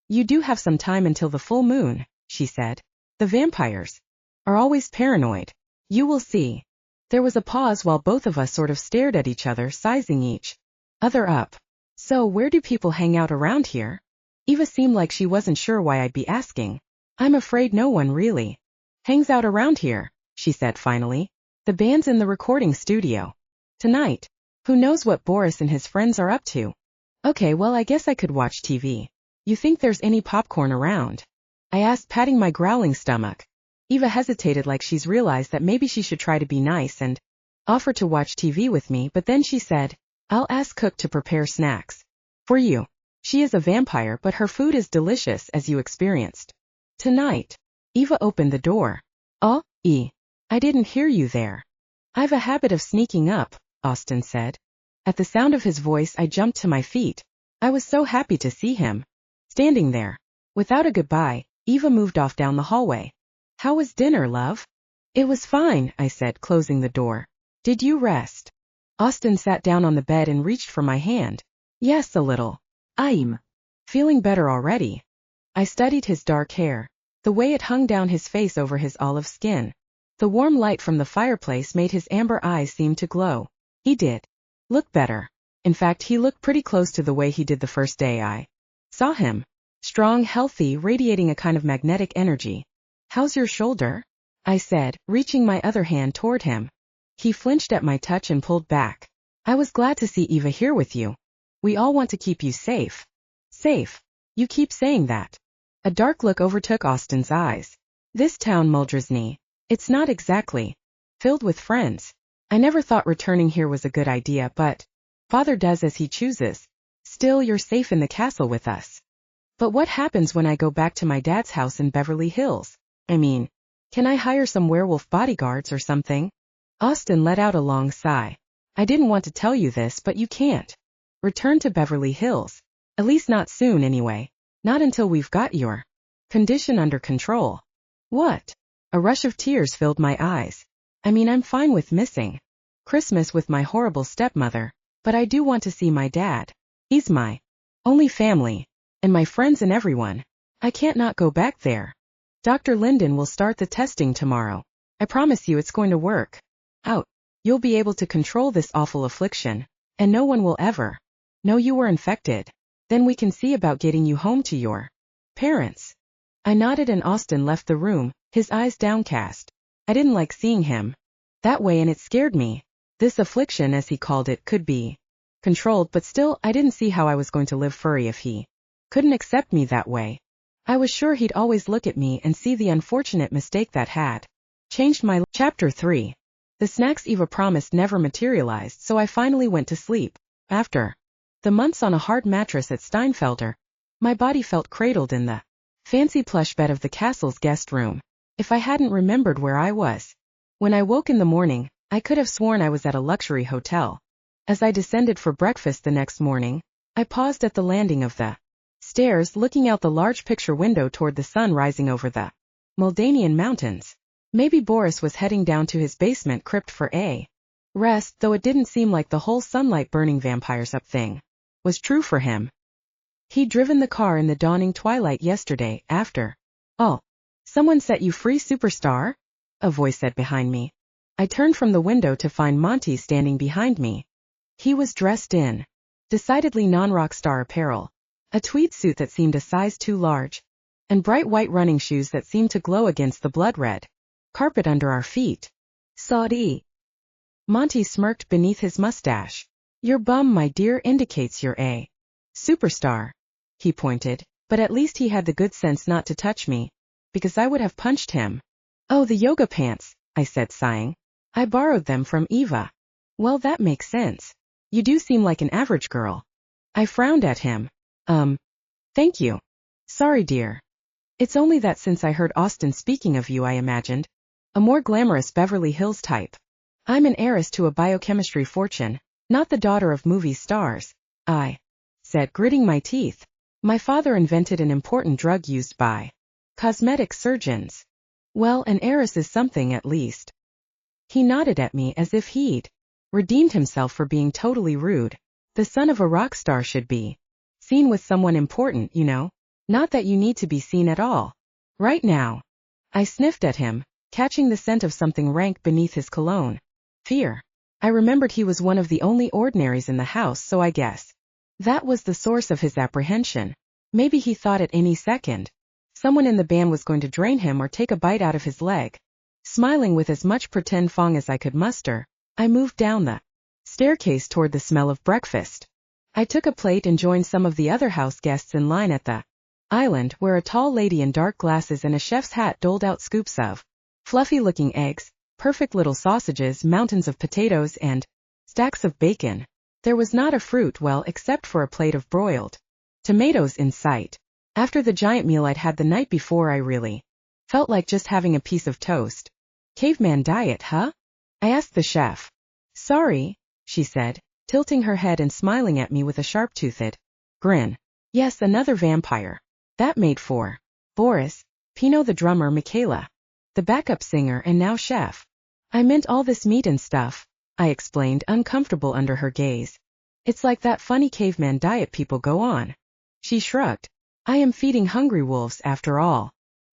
You do have some time until the full moon," she said. "The vampires are always paranoid. You will see." There was a pause while both of us sort of stared at each other, sizing each other up. "So where do people hang out around here?" Eva seemed like she wasn't sure why I'd be asking. "I'm afraid no one really hangs out around here," she said finally. "The band's in the recording studio tonight. Who knows what Boris and his friends are up to." "Okay, well, I guess I could watch TV. You think there's any popcorn around?" I asked, patting my growling stomach. Eva hesitated, like she's realized that maybe she should try to be nice and offer to watch TV with me, but then she said, "I'll ask Cook to prepare snacks for you. She is a vampire, but her food is delicious, as you experienced tonight." Eva opened the door. "Oh, I didn't hear you there." "I've a habit of sneaking up," Austin said. At the sound of his voice, I jumped to my feet. I was so happy to see him standing there. Without a goodbye, Eva moved off down the hallway. "How was dinner, love?" "It was fine," I said, closing the door. "Did you rest?" Austin sat down on the bed and reached for my hand. "Yes, a little. I'm feeling better already." I studied his dark hair, the way it hung down his face over his olive skin. The warm light from the fireplace made his amber eyes seem to glow. He did look better. In fact, he looked pretty close to the way he did the first day I saw him. Strong, healthy, radiating a kind of magnetic energy. "How's your shoulder?" I said, reaching my other hand toward him. He flinched at my touch and pulled back. "I was glad to see Eva here with you. We all want to keep you safe." "Safe? You keep saying that." A dark look overtook Austin's eyes. "This town, Muldrisny, it's not exactly filled with friends. I never thought returning here was a good idea, but Father does as he chooses. Still, you're safe in the castle with us." "But what happens when I go back to my dad's house in Beverly Hills? I mean, can I hire some werewolf bodyguards or something?" Austin let out a long sigh. "I didn't want to tell you this, but you can't return to Beverly Hills. At least not soon, anyway. Not until we've got your condition under control." "What?" A rush of tears filled my eyes. "I mean, I'm fine with missing Christmas with my horrible stepmother, but I do want to see my dad. He's my only family, and my friends and everyone. I can't not go back there. Dr. Linden will start the testing tomorrow. I promise you it's going to work out. You'll be able to control this awful affliction, and no one will ever know you were infected. Then we can see about getting you home to your parents." I nodded and Austin left the room, his eyes downcast. I didn't like seeing him that way, and it scared me. This affliction, as he called it, could be controlled, but still, I didn't see how I was going to live free if he couldn't accept me that way. I was sure he'd always look at me and see the unfortunate mistake that had changed my life. Chapter 3. The snacks Eva promised never materialized, so I finally went to sleep. After the months on a hard mattress at Steinfelder, my body felt cradled in the fancy plush bed of the castle's guest room. If I hadn't remembered where I was when I woke in the morning, I could have sworn I was at a luxury hotel. As I descended for breakfast the next morning, I paused at the landing of the stairs, looking out the large picture window toward the sun rising over the Muldanian mountains. Maybe Boris was heading down to his basement crypt for a rest, though it didn't seem like the whole sunlight burning vampires up thing was true for him. He'd driven the car in the dawning twilight yesterday, after all. Someone set you free, superstar? A voice said behind me. I turned from the window to find Monty standing behind me. He was dressed in decidedly non-rock star apparel, a tweed suit that seemed a size too large, and bright white running shoes that seemed to glow against the blood-red carpet under our feet. Saudi. Monty smirked beneath his mustache. Your bum, my dear, indicates you're a superstar. He pointed, but at least he had the good sense not to touch me, because I would have punched him. Oh, the yoga pants, I said, sighing. I borrowed them from Eva. Well, that makes sense. You do seem like an average girl. I frowned at him. Thank you. Sorry, dear. It's only that since I heard Austin speaking of you, I imagined a more glamorous Beverly Hills type. I'm an heiress to a biochemistry fortune, not the daughter of movie stars, I said, gritting my teeth. My father invented an important drug used by cosmetic surgeons. Well, an heiress is something at least. He nodded at me as if he'd redeemed himself for being totally rude. The son of a rock star should be seen with someone important, you know. Not that you need to be seen at all. Right now. I sniffed at him, catching the scent of something rank beneath his cologne. Fear. I remembered he was one of the only ordinaries in the house, so I guess that was the source of his apprehension. Maybe he thought at any second someone in the band was going to drain him or take a bite out of his leg. Smiling with as much pretend fong as I could muster, I moved down the staircase toward the smell of breakfast. I took a plate and joined some of the other house guests in line at the island, where a tall lady in dark glasses and a chef's hat doled out scoops of fluffy-looking eggs, perfect little sausages, mountains of potatoes, and stacks of bacon. There was not a fruit, well, except for a plate of broiled tomatoes in sight. After the giant meal I'd had the night before, I really felt like just having a piece of toast. Caveman diet, huh? I asked the chef. Sorry, she said, tilting her head and smiling at me with a sharp-toothed grin. Yes, another vampire. That made for Boris, Pino the drummer, Michaela, the backup singer, and now chef. I meant all this meat and stuff, I explained, uncomfortable under her gaze. It's like that funny caveman diet people go on. She shrugged. I am feeding hungry wolves after all.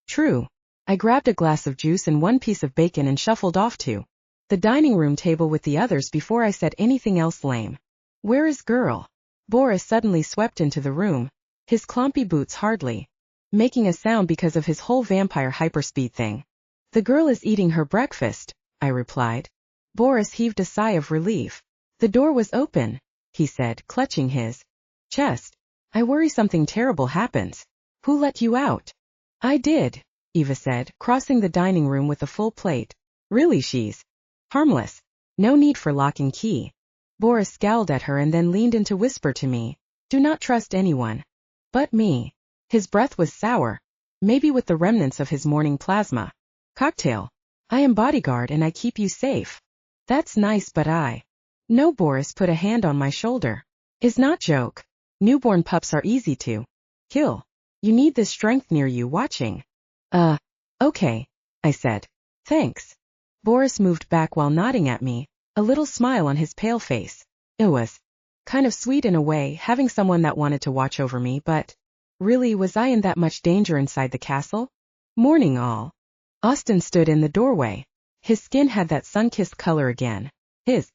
True. I grabbed a glass of juice and one piece of bacon and shuffled off to the dining room table with the others before I said anything else lame. Where is girl? Boris suddenly swept into the room, his clompy boots hardly making a sound because of his whole vampire hyperspeed thing. The girl is eating her breakfast, I replied. Boris heaved a sigh of relief. The door was open, he said, clutching his chest. I worry something terrible happens. Who let you out? I did, Eva said, crossing the dining room with a full plate. Really, she's harmless. No need for lock and key. Boris scowled at her and then leaned in to whisper to me. Do not trust anyone. But me. His breath was sour, maybe with the remnants of his morning plasma cocktail. I am bodyguard and I keep you safe. That's nice, but I. No, Boris put a hand on my shoulder. Is not joke. Newborn pups are easy to kill. You need this strength near you watching. Okay, I said. Thanks. Boris moved back while nodding at me, a little smile on his pale face. It was kind of sweet in a way, having someone that wanted to watch over me, but really, was I in that much danger inside the castle? Morning all. Austin stood in the doorway. His skin had that sun-kissed color again. His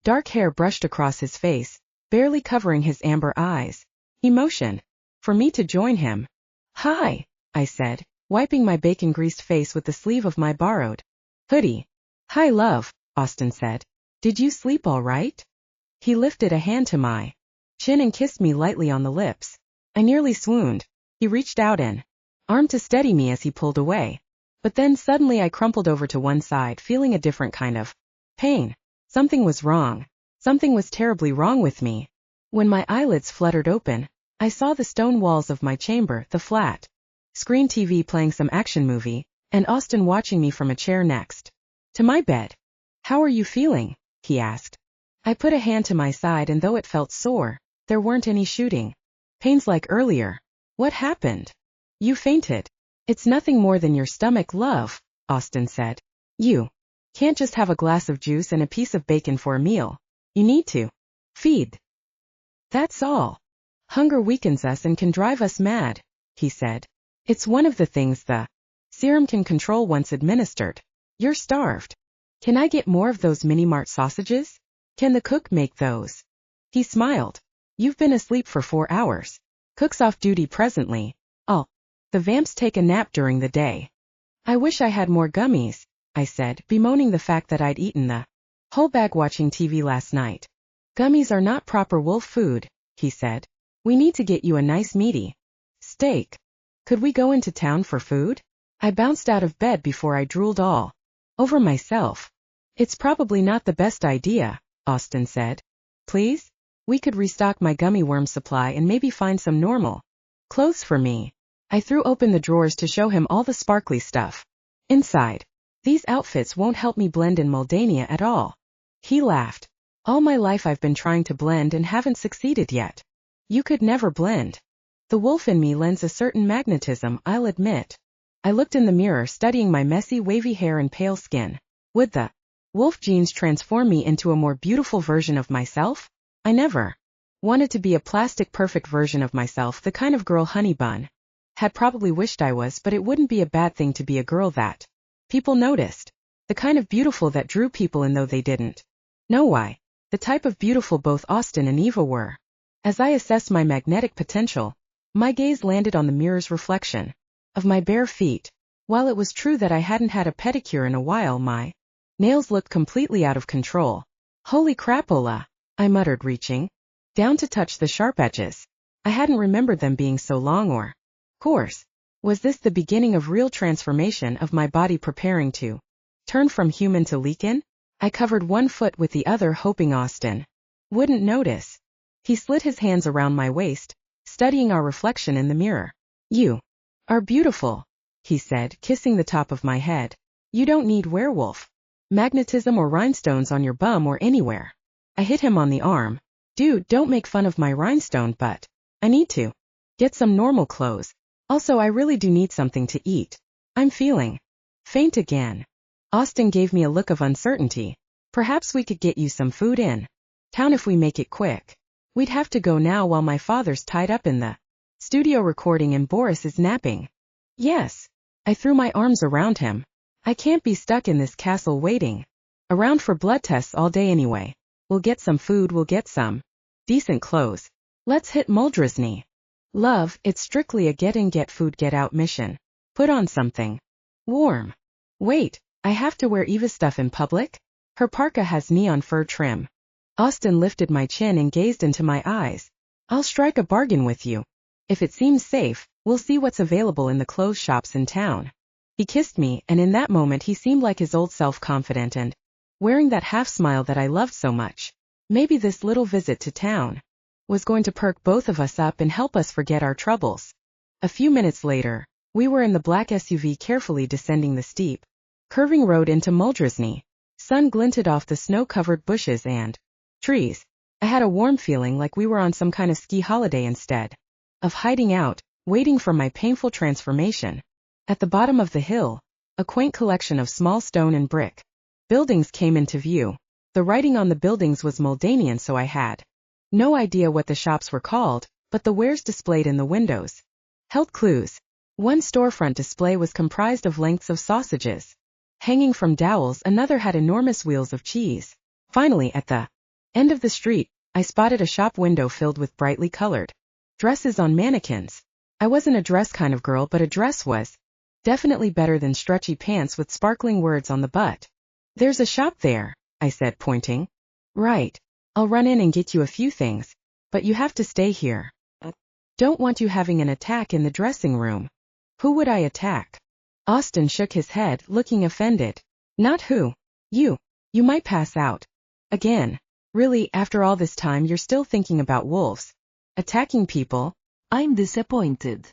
dark hair brushed across his face, barely covering his amber eyes. He motioned for me to join him. Hi, I said, wiping my bacon-greased face with the sleeve of my borrowed hoodie. Hi, love, Austin said. Did you sleep all right? He lifted a hand to my chin and kissed me lightly on the lips. I nearly swooned. He reached out and arm to steady me as he pulled away. But then suddenly I crumpled over to one side, feeling a different kind of pain. Something was wrong. Something was terribly wrong with me. When my eyelids fluttered open, I saw the stone walls of my chamber, the flat screen TV playing some action movie, and Austin watching me from a chair next to my bed. "How are you feeling?" he asked. I put a hand to my side, and though it felt sore, there weren't any shooting pains like earlier. "What happened? You fainted." "It's nothing more than your stomach, love," Austin said. "You can't just have a glass of juice and a piece of bacon for a meal. You need to feed. That's all. Hunger weakens us and can drive us mad," he said. "It's one of the things the serum can control once administered. You're starved. Can I get more of those mini-mart sausages? Can the cook make those?" He smiled. "You've been asleep for 4 hours. Cook's off duty presently. The vamps take a nap during the day." "I wish I had more gummies," I said, bemoaning the fact that I'd eaten the whole bag watching TV last night. "Gummies are not proper wolf food," he said. "We need to get you a nice meaty steak. Could we go into town for food?" I bounced out of bed before I drooled all over myself. "It's probably not the best idea," Austin said. "Please? We could restock my gummy worm supply and maybe find some normal clothes for me." I threw open the drawers to show him all the sparkly stuff inside. "These outfits won't help me blend in Muldania at all." He laughed. "All my life I've been trying to blend and haven't succeeded yet. You could never blend. The wolf in me lends a certain magnetism, I'll admit." I looked in the mirror, studying my messy, wavy hair and pale skin. Would the wolf genes transform me into a more beautiful version of myself? I never wanted to be a plastic perfect version of myself, the kind of girl Honeybun had probably wished I was, but it wouldn't be a bad thing to be a girl that people noticed. The kind of beautiful that drew people in though they didn't know why. The type of beautiful both Austin and Eva were. As I assessed my magnetic potential, my gaze landed on the mirror's reflection of my bare feet. While it was true that I hadn't had a pedicure in a while, my nails looked completely out of control. "Holy crapola," I muttered, reaching down to touch the sharp edges. I hadn't remembered them being so long or coarse. Was this the beginning of real transformation of my body, preparing to turn from human to lycan? I covered one foot with the other, hoping Austin wouldn't notice. He slid his hands around my waist, studying our reflection in the mirror. "You are beautiful," he said, kissing the top of my head. "You don't need werewolf magnetism or rhinestones on your bum or anywhere." I hit him on the arm. "Dude, don't make fun of my rhinestone, but I need to get some normal clothes. Also, I really do need something to eat. I'm feeling faint again." Austin gave me a look of uncertainty. "Perhaps we could get you some food in town if we make it quick. We'd have to go now while my father's tied up in the studio recording and Boris is napping." "Yes." I threw my arms around him. "I can't be stuck in this castle waiting around for blood tests all day anyway. We'll get some food, we'll get some decent clothes. Let's hit Muldrisny. Love, it's strictly a get in, get food, get out mission. Put on something warm." "Wait, I have to wear Eva's stuff in public? Her parka has neon fur trim." Austin lifted my chin and gazed into my eyes. "I'll strike a bargain with you. If it seems safe, we'll see what's available in the clothes shops in town." He kissed me, and in that moment he seemed like his old self, confident and wearing that half smile that I loved so much. Maybe this little visit to town was going to perk both of us up and help us forget our troubles. A few minutes later, we were in the black SUV, carefully descending the steep, curving road into Muldrisny. Sun glinted off the snow-covered bushes and trees. I had a warm feeling like we were on some kind of ski holiday instead of hiding out, waiting for my painful transformation. At the bottom of the hill, a quaint collection of small stone and brick buildings came into view. The writing on the buildings was Muldanian, so I had no idea what the shops were called, but the wares displayed in the windows held clues. One storefront display was comprised of lengths of sausages hanging from dowels, another had enormous wheels of cheese. Finally, at the end of the street, I spotted a shop window filled with brightly colored dresses on mannequins. I wasn't a dress kind of girl, but a dress was definitely better than stretchy pants with sparkling words on the butt. "There's a shop there," I said, pointing. "Right. I'll run in and get you a few things, but you have to stay here. Don't want you having an attack in the dressing room." Who would I attack? Austin shook his head, looking offended. Not who. You. You might pass out. Again. Really, after all this time you're still thinking about wolves. Attacking people? I'm disappointed.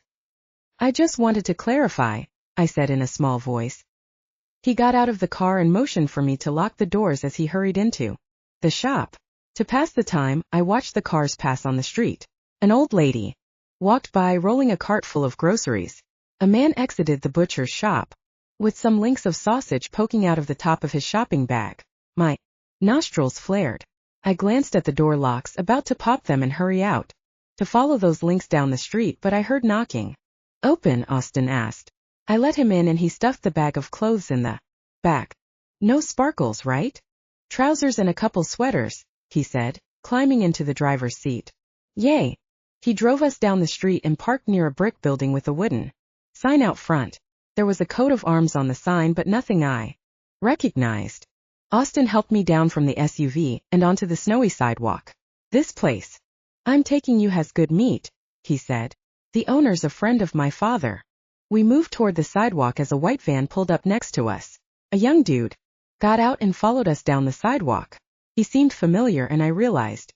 I just wanted to clarify, I said in a small voice. He got out of the car and motioned for me to lock the doors as he hurried into the shop. To pass the time, I watched the cars pass on the street. An old lady walked by rolling a cart full of groceries. A man exited the butcher's shop, with some links of sausage poking out of the top of his shopping bag. My nostrils flared. I glanced at the door locks, about to pop them and hurry out to follow those links down the street, but I heard knocking. Open, Austin asked. I let him in and he stuffed the bag of clothes in the back. No sparkles, right? Trousers and a couple sweaters, he said, climbing into the driver's seat. Yay! He drove us down the street and parked near a brick building with a wooden sign out front. There was a coat of arms on the sign but nothing I recognized. Austin helped me down from the SUV and onto the snowy sidewalk. This place I'm taking you has good meat, he said. The owner's a friend of my father. We moved toward the sidewalk as a white van pulled up next to us. A young dude got out and followed us down the sidewalk. He seemed familiar and I realized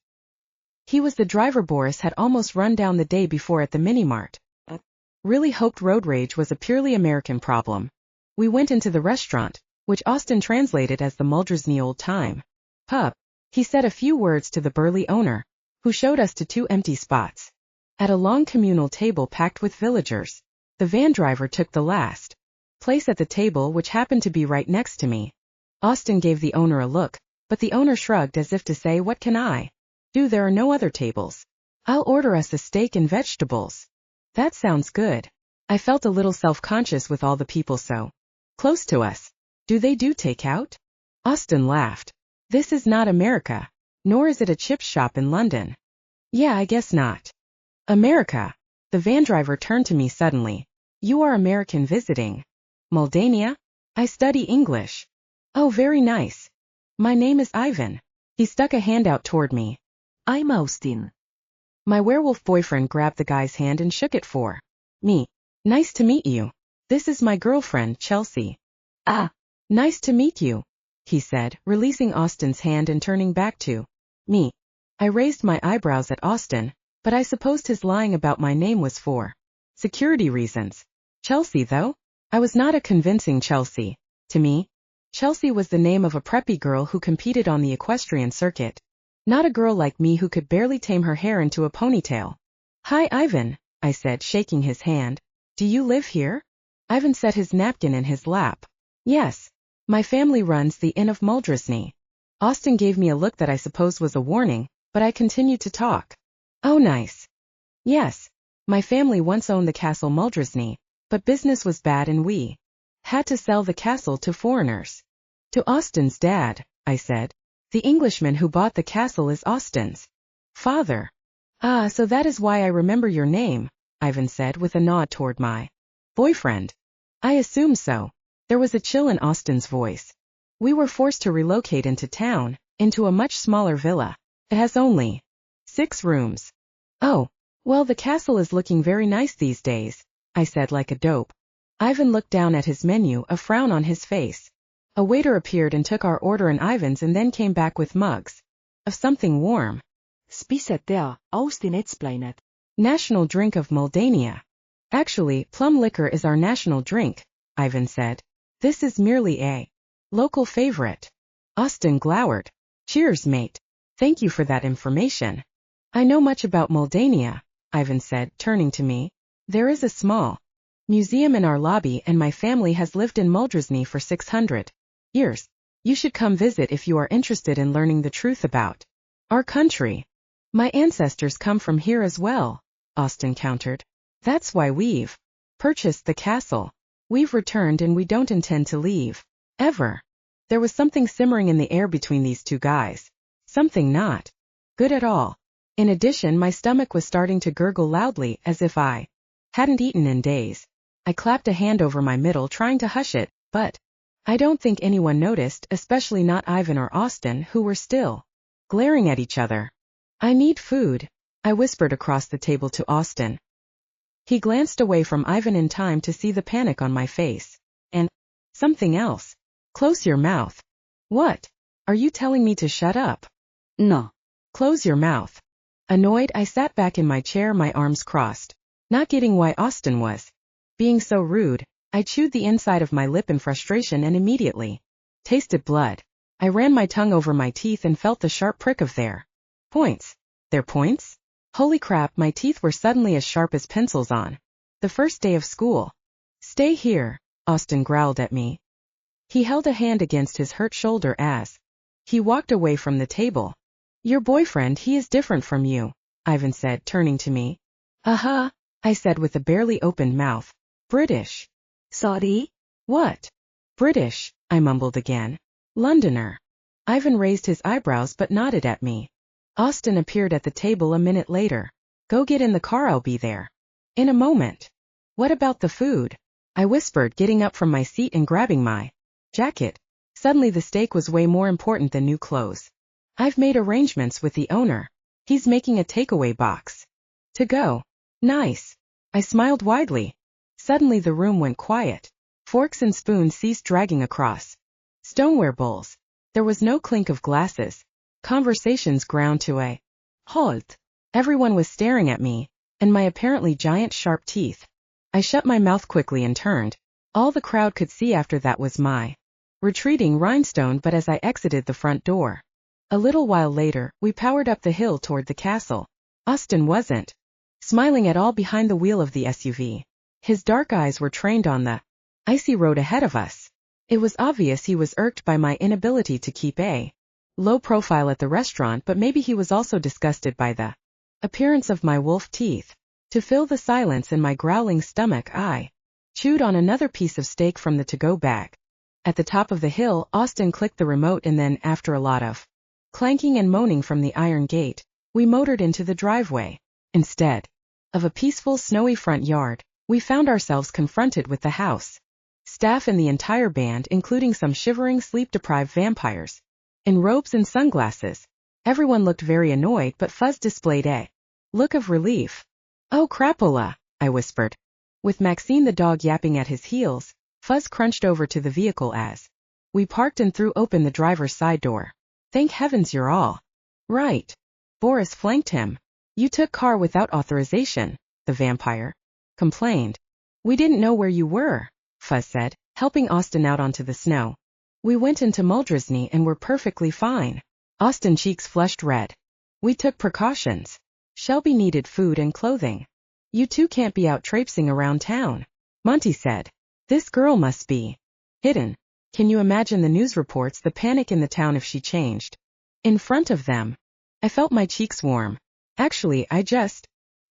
he was the driver Boris had almost run down the day before at the mini-mart. Really hoped road rage was a purely American problem. We went into the restaurant, which Austin translated as the Muldania old time pub. He said a few words to the burly owner, who showed us to 2 empty spots. At a long communal table packed with villagers, the van driver took the last place at the table, which happened to be right next to me. Austin gave the owner a look, but the owner shrugged as if to say, what can I do? There are no other tables. I'll order us a steak and vegetables. That sounds good. I felt a little self-conscious with all the people so close to us. Do they do takeout? Austin laughed. This is not America, nor is it a chip shop in London. Yeah, I guess not. America. The van driver turned to me suddenly. You are American visiting Muldania? I study English. Oh, very nice. My name is Ivan. He stuck a hand out toward me. I'm Austin. My werewolf boyfriend grabbed the guy's hand and shook it for me. Nice to meet you. This is my girlfriend, Chelsea. Ah, nice to meet you, he said, releasing Austin's hand and turning back to me. I raised my eyebrows at Austin, but I supposed his lying about my name was for security reasons. Chelsea, though? I was not a convincing Chelsea. To me, Chelsea was the name of a preppy girl who competed on the equestrian circuit. Not a girl like me who could barely tame her hair into a ponytail. Hi, Ivan, I said, shaking his hand. Do you live here? Ivan set his napkin in his lap. Yes. My family runs the Inn of Muldania. Austin gave me a look that I suppose was a warning, but I continued to talk. Oh, nice. Yes. My family once owned the castle Muldania, but business was bad and we had to sell the castle to foreigners. To Austin's dad, I said. The Englishman who bought the castle is Austin's father. Ah, so that is why I remember your name, Ivan said with a nod toward my boyfriend. I assume so. There was a chill in Austin's voice. We were forced to relocate into town, into a much smaller villa. It has only 6 rooms. Oh, well, the castle is looking very nice these days, I said like a dope. Ivan looked down at his menu, a frown on his face. A waiter appeared and took our order and Ivan's and then came back with mugs of something warm. Spiset tea, Austin explained. National drink of Muldania. Actually, plum liquor is our national drink, Ivan said. This is merely a local favorite. Austin glowered. Cheers, mate. Thank you for that information. I know much about Muldania, Ivan said, turning to me. There is a small museum in our lobby and my family has lived in Muldania for 600 years. You should come visit if you are interested in learning the truth about our country. My ancestors come from here as well, Austin countered. That's why we've purchased the castle. We've returned and we don't intend to leave. Ever. There was something simmering in the air between these two guys. Something not good at all. In addition, my stomach was starting to gurgle loudly as if I hadn't eaten in days. I clapped a hand over my middle trying to hush it, but I don't think anyone noticed, especially not Ivan or Austin, who were still glaring at each other. I need food, I whispered across the table to Austin. He glanced away from Ivan in time to see the panic on my face. And something else. Close your mouth. What? Are you telling me to shut up? No. Close your mouth. Annoyed, I sat back in my chair, my arms crossed. Not getting why Austin was being so rude, I chewed the inside of my lip in frustration and immediately tasted blood. I ran my tongue over my teeth and felt the sharp prick of their points. Their points? Holy crap, my teeth were suddenly as sharp as pencils on the first day of school. Stay here, Austin growled at me. He held a hand against his hurt shoulder as he walked away from the table. Your boyfriend, he is different from you, Ivan said, turning to me. Uh-huh, I said with a barely opened mouth. British. Sorry? What? British, I mumbled again. Londoner. Ivan raised his eyebrows but nodded at me. Austin appeared at the table a minute later. Go get in the car, I'll be there in a moment. What about the food? I whispered, getting up from my seat and grabbing my jacket. Suddenly the steak was way more important than new clothes. I've made arrangements with the owner. He's making a takeaway box to go. Nice. I smiled widely. Suddenly the room went quiet. Forks and spoons ceased dragging across stoneware bowls. There was no clink of glasses. Conversations ground to a halt. Everyone was staring at me and my apparently giant sharp teeth. I shut my mouth quickly and turned. All the crowd could see after that was my retreating rhinestone, but as I exited the front door. A little while later, we powered up the hill toward the castle. Austin wasn't smiling at all behind the wheel of the SUV. His dark eyes were trained on the icy road ahead of us. It was obvious he was irked by my inability to keep a low profile at the restaurant, but maybe he was also disgusted by the appearance of my wolf teeth. To fill the silence in my growling stomach, I chewed on another piece of steak from the to-go bag. At the top of the hill, Austin clicked the remote and then, after a lot of clanking and moaning from the iron gate, we motored into the driveway. Instead of a peaceful, snowy front yard, we found ourselves confronted with the house staff and the entire band, including some shivering, sleep-deprived vampires in robes and sunglasses. Everyone looked very annoyed, but Fuzz displayed a look of relief. Oh crapola, I whispered. With Maxine the dog yapping at his heels, Fuzz crunched over to the vehicle as we parked and threw open the driver's side door. Thank heavens you're all right. Boris flanked him. You took car without authorization, the vampire complained. We didn't know where you were, Fuzz said, helping Austin out onto the snow. We went into Muldrisny and were perfectly fine. Austin's cheeks flushed red. We took precautions. Shelby needed food and clothing. You two can't be out traipsing around town, Monty said. This girl must be hidden. Can you imagine the news reports, the panic in the town if she changed in front of them? I felt my cheeks warm. Actually,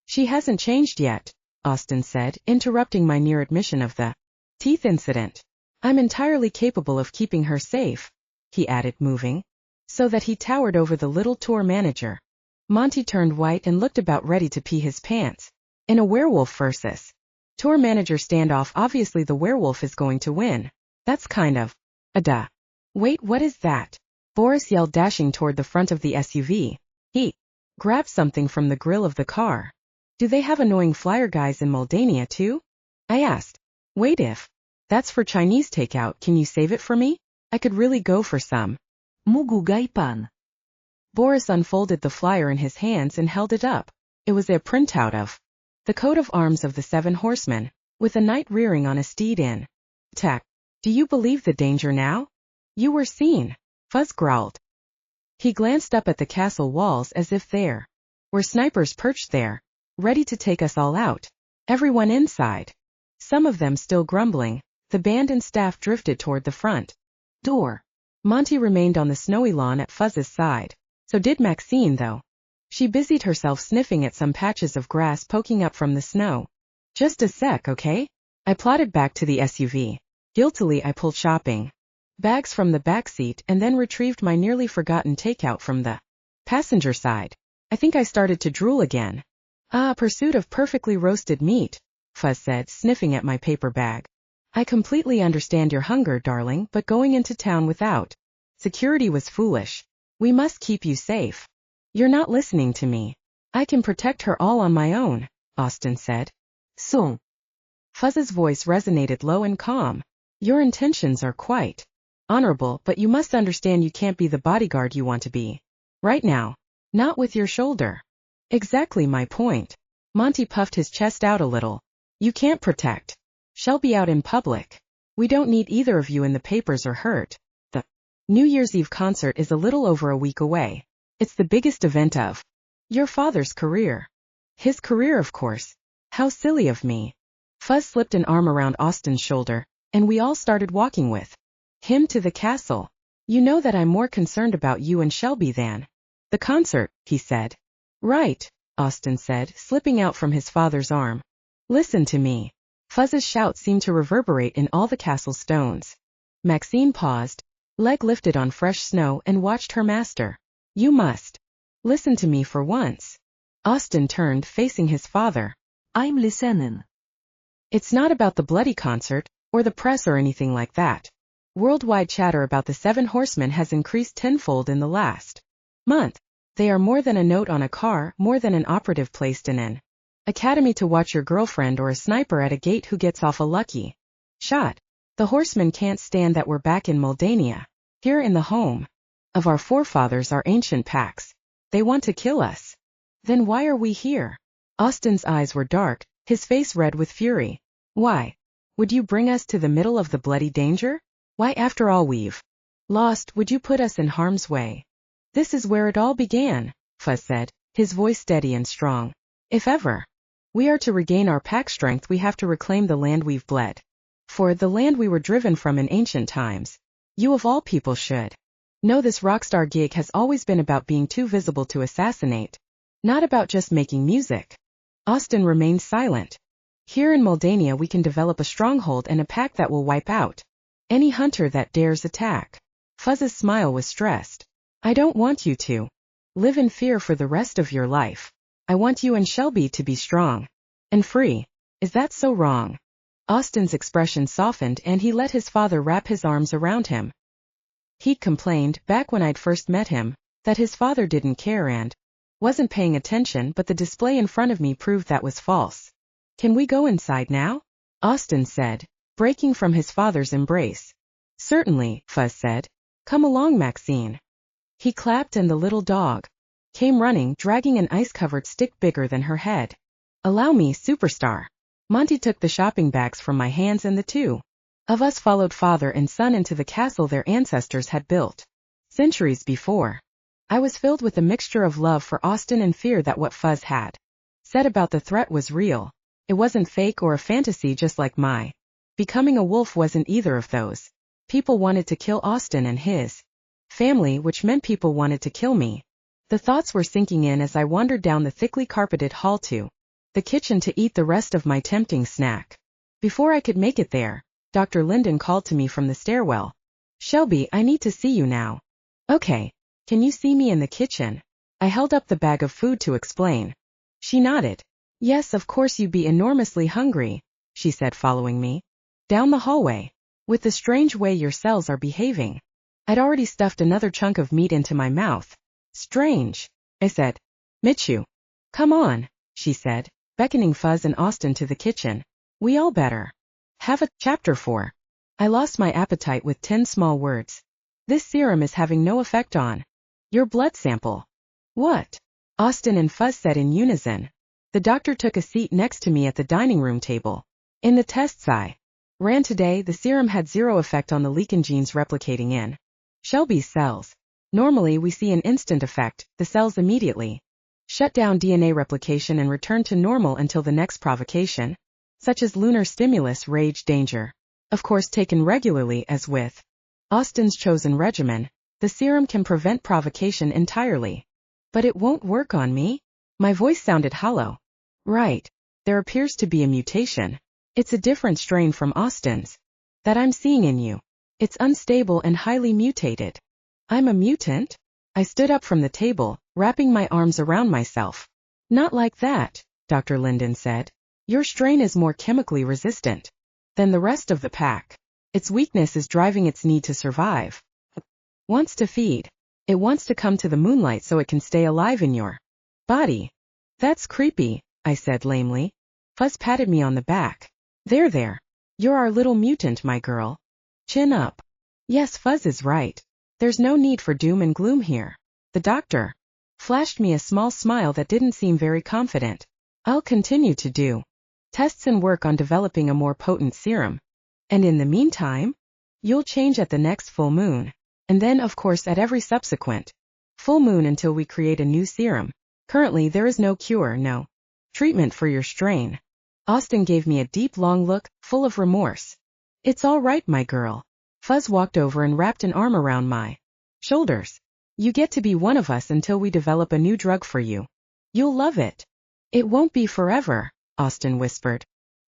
she hasn't changed yet, Austin said, interrupting my near admission of the teeth incident. I'm entirely capable of keeping her safe, he added, moving so that he towered over the little tour manager. Monty turned white and looked about ready to pee his pants. In a werewolf versus tour manager standoff, obviously the werewolf is going to win. That's kind of a duh. Wait, what is that? Boris yelled, dashing toward the front of the SUV. He grabbed something from the grill of the car. Do they have annoying flyer guys in Muldania too? I asked. Wait, if that's for Chinese takeout, can you save it for me? I could really go for some Mugugay pan. Boris unfolded the flyer in his hands and held it up. It was a printout of the coat of arms of the 7 horsemen, with a knight rearing on a steed in attack. Do you believe the danger now? You were seen, Fuzz growled. He glanced up at the castle walls as if there were snipers perched there, ready to take us all out. Everyone inside, some of them still grumbling, the band and staff drifted toward the front door. Monty remained on the snowy lawn at Fuzz's side. So did Maxine, though. She busied herself sniffing at some patches of grass poking up from the snow. Just a sec, okay? I plodded back to the SUV. Guiltily I pulled shopping bags from the back seat and then retrieved my nearly forgotten takeout from the passenger side. I think I started to drool again. Pursuit of perfectly roasted meat, Fuzz said, sniffing at my paper bag. I completely understand your hunger, darling, but going into town without security was foolish. We must keep you safe. You're not listening to me. I can protect her all on my own, Austin said. Son. Fuzz's voice resonated low and calm. Your intentions are quite honorable, but you must understand you can't be the bodyguard you want to be. Right now. Not with your shoulder. Exactly my point. Monty puffed his chest out a little. You can't protect Shelby out in public. We don't need either of you in the papers or hurt. The New Year's Eve concert is a little over a week away. It's the biggest event of your father's career. His career, of course. How silly of me. Fuzz slipped an arm around Austin's shoulder, and we all started walking with him to the castle. You know that I'm more concerned about you and Shelby than the concert, he said. Right, Austin said, slipping out from his father's arm. Listen to me. Fuzz's shout seemed to reverberate in all the castle stones. Maxine paused, leg lifted on fresh snow, and watched her master. You must listen to me for once. Austin turned, facing his father. I'm listening. It's not about the bloody concert, or the press or anything like that. Worldwide chatter about the 7 horsemen has increased tenfold in the last month. They are more than a note on a car, more than an operative placed in an academy to watch your girlfriend, or a sniper at a gate who gets off a lucky shot. The horsemen can't stand that we're back in Muldania, here in the home of our forefathers, our ancient packs. They want to kill us. Then why are we here? Austin's eyes were dark, his face red with fury. Why would you bring us to the middle of the bloody danger? Why, after all we've lost, would you put us in harm's way? This is where it all began, Fuzz said, his voice steady and strong. If ever we are to regain our pack strength, we have to reclaim the land we've bled for, the land we were driven from in ancient times. You of all people should know this rockstar gig has always been about being too visible to assassinate, not about just making music. Austin remained silent. Here in Muldania we can develop a stronghold and a pack that will wipe out any hunter that dares attack. Fuzz's smile was stressed. I don't want you to live in fear for the rest of your life. I want you and Shelby to be strong and free. Is that so wrong? Austin's expression softened, and he let his father wrap his arms around him. He'd complained, back when I'd first met him, that his father didn't care and wasn't paying attention, but the display in front of me proved that was false. Can we go inside now? Austin said, breaking from his father's embrace. Certainly, Fuzz said. Come along, Maxine. He clapped, and the little dog came running, dragging an ice-covered stick bigger than her head. Allow me, superstar. Monty took the shopping bags from my hands, and the two of us followed father and son into the castle their ancestors had built centuries before. I was filled with a mixture of love for Austin and fear that what Fuzz had said about the threat was real. It wasn't fake or a fantasy, just like my becoming a wolf wasn't either of those. People wanted to kill Austin and his family, which meant people wanted to kill me. The thoughts were sinking in as I wandered down the thickly carpeted hall to the kitchen to eat the rest of my tempting snack. Before I could make it there, Dr. Linden called to me from the stairwell. Shelby, I need to see you now. Okay. Can you see me in the kitchen? I held up the bag of food to explain. She nodded. Yes, of course, you'd be enormously hungry, she said, following me down the hallway. With the strange way your cells are behaving. I'd already stuffed another chunk of meat into my mouth. Strange, I said. Michu. Come on, she said, beckoning Fuzz and Austin to the kitchen. We all better have a chapter 4. I lost my appetite with 10 small words. This serum is having no effect on your blood sample. What? Austin and Fuzz said in unison. The doctor took a seat next to me at the dining room table. In the tests I ran today, the serum had 0 effect on the lichen genes replicating in Shelby's cells. Normally we see an instant effect, the cells immediately shut down DNA replication and return to normal until the next provocation, such as lunar stimulus, rage, danger. Of course, taken regularly, as with Austin's chosen regimen, the serum can prevent provocation entirely. But it won't work on me? My voice sounded hollow. Right. There appears to be a mutation. It's a different strain from Austin's that I'm seeing in you. It's unstable and highly mutated. I'm a mutant? I stood up from the table, wrapping my arms around myself. Not like that, Dr. Linden said. Your strain is more chemically resistant than the rest of the pack. Its weakness is driving its need to survive. Wants to feed. It wants to come to the moonlight so it can stay alive in your body. That's creepy, I said lamely. Fuzz patted me on the back. There. You're our little mutant, my girl. Chin up. Yes, Fuzz is right. There's no need for doom and gloom here. The doctor flashed me a small smile that didn't seem very confident. I'll continue to do tests and work on developing a more potent serum. And in the meantime, you'll change at the next full moon. And then, of course, at every subsequent full moon until we create a new serum. Currently, there is no cure, no treatment for your strain. Austin gave me a deep, long look, full of remorse. It's all right, my girl. Fuzz walked over and wrapped an arm around my shoulders. You get to be one of us until we develop a new drug for you. You'll love it. It won't be forever, Austin whispered.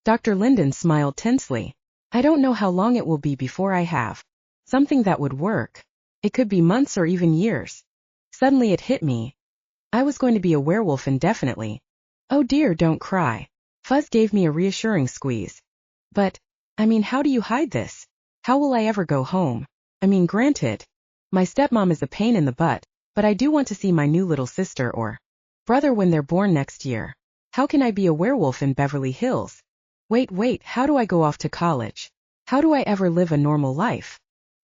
Dr. Linden smiled tensely. I don't know how long it will be before I have something that would work. It could be months or even years. Suddenly it hit me. I was going to be a werewolf indefinitely. Oh dear, don't cry. Fuzz gave me a reassuring squeeze. But, how do you hide this? How will I ever go home? Granted, my stepmom is a pain in the butt, but I do want to see my new little sister or brother when they're born next year. How can I be a werewolf in Beverly Hills? Wait, how do I go off to college? How do I ever live a normal life?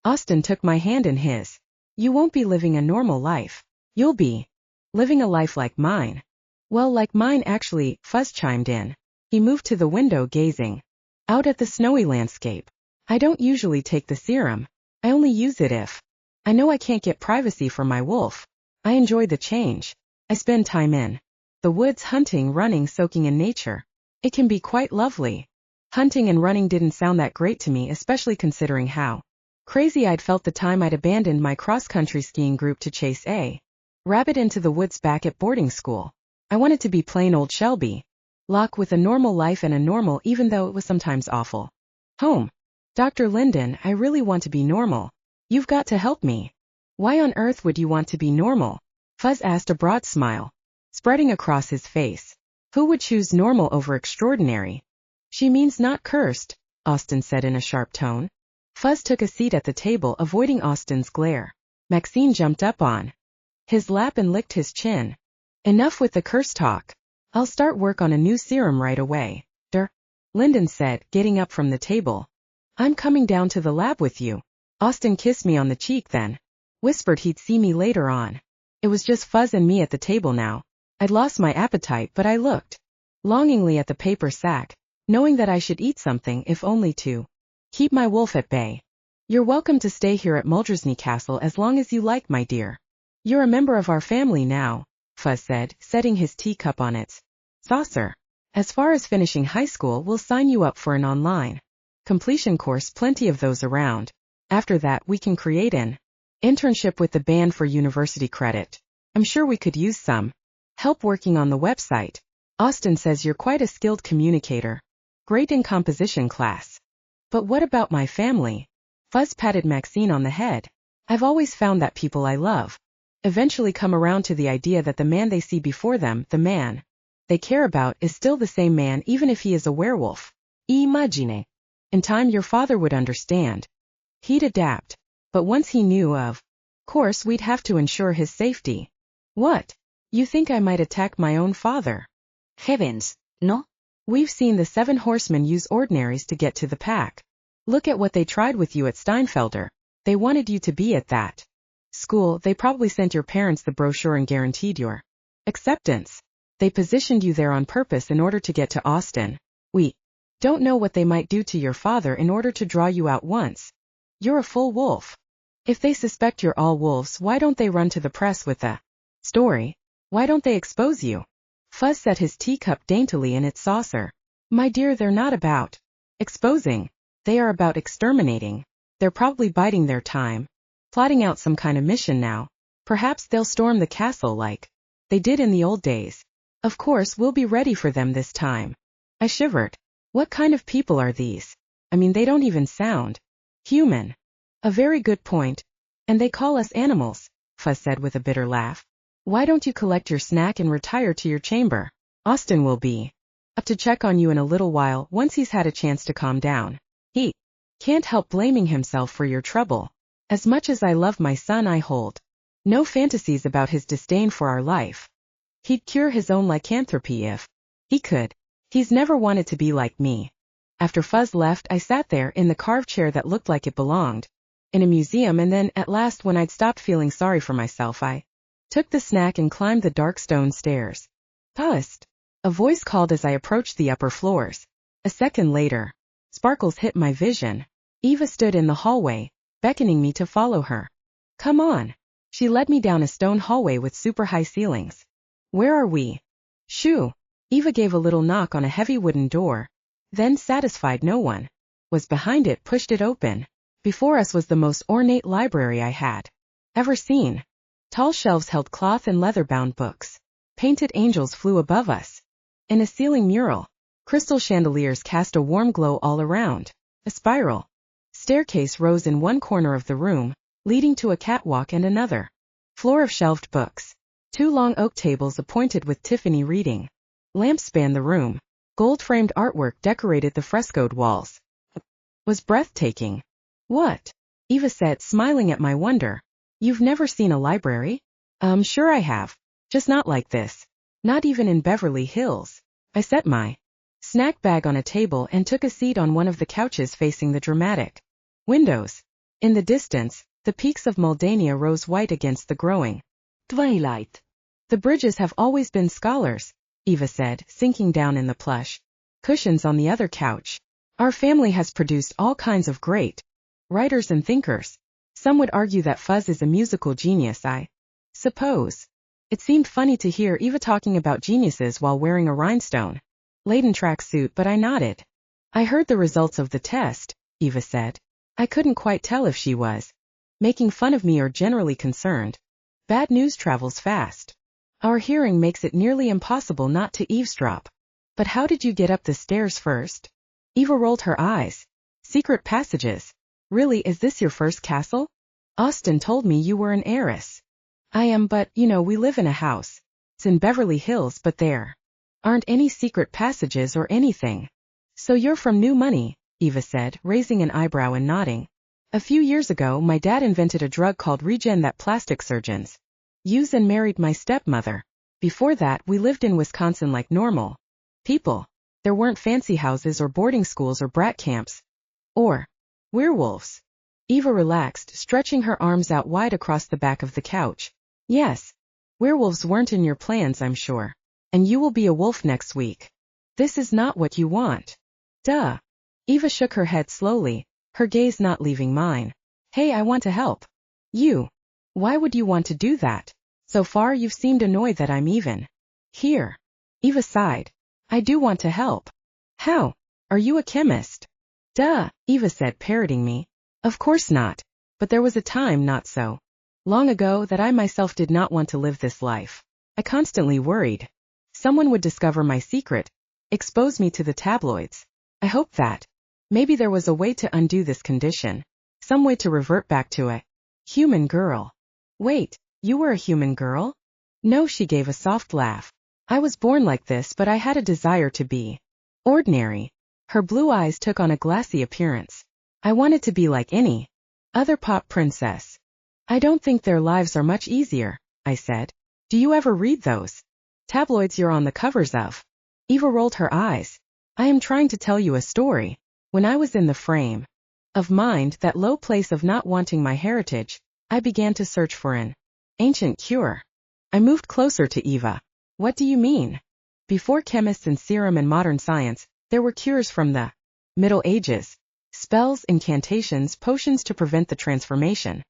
Austin took my hand in his. You won't be living a normal life. You'll be living a life like mine. Well, like mine actually, Fuzz chimed in. He moved to the window gazing out at the snowy landscape. I don't usually take the serum. I only use it if I know I can't get privacy from my wolf. I enjoy the change. I spend time in the woods hunting, running, soaking in nature. It can be quite lovely. Hunting and running didn't sound that great to me, especially considering how crazy I'd felt the time I'd abandoned my cross-country skiing group to chase a rabbit into the woods back at boarding school. I wanted to be plain old Shelby Locke with a normal life and a normal, even though it was sometimes awful, home. Dr. Linden, I really want to be normal. You've got to help me. Why on earth would you want to be normal? Fuzz asked, a broad smile spreading across his face. Who would choose normal over extraordinary? She means not cursed, Austin said in a sharp tone. Fuzz took a seat at the table, avoiding Austin's glare. Maxine jumped up on his lap and licked his chin. Enough with the curse talk. I'll start work on a new serum right away. Linden said, getting up from the table. I'm coming down to the lab with you. Austin kissed me on the cheek then whispered he'd see me later on. It was just Fuzz and me at the table now. I'd lost my appetite, but I looked longingly at the paper sack, knowing that I should eat something if only to keep my wolf at bay. You're welcome to stay here at Muldersney Castle as long as you like, my dear. You're a member of our family now, Fuzz said, setting his teacup on its saucer. As far as finishing high school, we'll sign you up for an online completion course, plenty of those around. After that, we can create an internship with the band for university credit. I'm sure we could use some help working on the website. Austin says you're quite a skilled communicator. Great in composition class. But what about my family? Fuzz patted Maxine on the head. I've always found that people I love eventually come around to the idea that the man they see before them, the man they care about, is still the same man even if he is a werewolf. Imagine. In time your father would understand. He'd adapt. But once he knew, of course we'd have to ensure his safety. What? You think I might attack my own father? Heavens, no. We've seen the 7 horsemen use ordinaries to get to the pack. Look at what they tried with you at Steinfelder. They wanted you to be at that school. They probably sent your parents the brochure and guaranteed your acceptance. They positioned you there on purpose in order to get to Austin. We don't know what they might do to your father in order to draw you out once you're a full wolf. If they suspect you're all wolves, why don't they run to the press with the story? Why don't they expose you? Fuzz set his teacup daintily in its saucer. My dear, they're not about exposing. They are about exterminating. They're probably biding their time, plotting out some kind of mission now. Perhaps they'll storm the castle like they did in the old days. Of course, we'll be ready for them this time. I shivered. What kind of people are these? They don't even sound human. A very good point. And they call us animals, Fuzz said with a bitter laugh. Why don't you collect your snack and retire to your chamber? Austin will be up to check on you in a little while once he's had a chance to calm down. He can't help blaming himself for your trouble. As much as I love my son, I hold no fantasies about his disdain for our life. He'd cure his own lycanthropy if he could. He's never wanted to be like me. After Fuzz left, I sat there in the carved chair that looked like it belonged in a museum, and then, at last, when I'd stopped feeling sorry for myself, I took the snack and climbed the dark stone stairs. Pust! A voice called as I approached the upper floors. A second later, sparkles hit my vision. Eva stood in the hallway, beckoning me to follow her. Come on. She led me down a stone hallway with super high ceilings. Where are we? Shoo! Eva gave a little knock on a heavy wooden door, then, satisfied no one was behind it, pushed it open. Before us was the most ornate library I had ever seen. Tall shelves held cloth and leather-bound books. Painted angels flew above us. In a ceiling mural, crystal chandeliers cast a warm glow all around. A spiral staircase rose in one corner of the room, leading to a catwalk and another floor of shelved books. 2 long oak tables appointed with Tiffany reading lamps spanned the room. Gold-framed artwork decorated the frescoed walls. Was breathtaking. What? Eva said, smiling at my wonder. You've never seen a library? Sure I have. Just not like this. Not even in Beverly Hills. I set my snack bag on a table and took a seat on one of the couches facing the dramatic windows. In the distance, the peaks of Muldania rose white against the growing twilight. The Bridges have always been scholars, Eva said, sinking down in the plush cushions on the other couch. Our family has produced all kinds of great writers and thinkers. Some would argue that Fuzz is a musical genius, I suppose. It seemed funny to hear Eva talking about geniuses while wearing a rhinestone-laden tracksuit, but I nodded. I heard the results of the test, Eva said. I couldn't quite tell if she was making fun of me or generally concerned. Bad news travels fast. Our hearing makes it nearly impossible not to eavesdrop. But how did you get up the stairs first? Eva rolled her eyes. Secret passages. Really, is this your first castle? Austin told me you were an heiress. I am, but, we live in a house. It's in Beverly Hills, but there aren't any secret passages or anything. So you're from New Money, Eva said, raising an eyebrow and nodding. A few years ago, my dad invented a drug called Regen that plastic surgeons use, and married my stepmother. Before that, we lived in Wisconsin like normal people. There weren't fancy houses or boarding schools or brat camps. Or werewolves. Eva relaxed, stretching her arms out wide across the back of the couch. Yes. Werewolves weren't in your plans, I'm sure. And you will be a wolf next week. This is not what you want. Duh. Eva shook her head slowly, her gaze not leaving mine. Hey, I want to help. You. Why would you want to do that? So far you've seemed annoyed that I'm even here. Eva sighed. I do want to help. How? Are you a chemist? Duh, Eva said, parroting me. Of course not. But there was a time not so long ago that I myself did not want to live this life. I constantly worried someone would discover my secret, expose me to the tabloids. I hoped that maybe there was a way to undo this condition, some way to revert back to a human girl. Wait, you were a human girl? No, she gave a soft laugh. I was born like this, but I had a desire to be ordinary. Her blue eyes took on a glassy appearance. I wanted to be like any other pop princess. I don't think their lives are much easier, I said. Do you ever read those tabloids you're on the covers of? Eva rolled her eyes. I am trying to tell you a story. When I was in the frame of mind, that low place of not wanting my heritage, I began to search for an ancient cure. I moved closer to Eva. What do you mean? Before chemists and serum and modern science, there were cures from the Middle Ages. Spells, incantations, potions to prevent the transformation.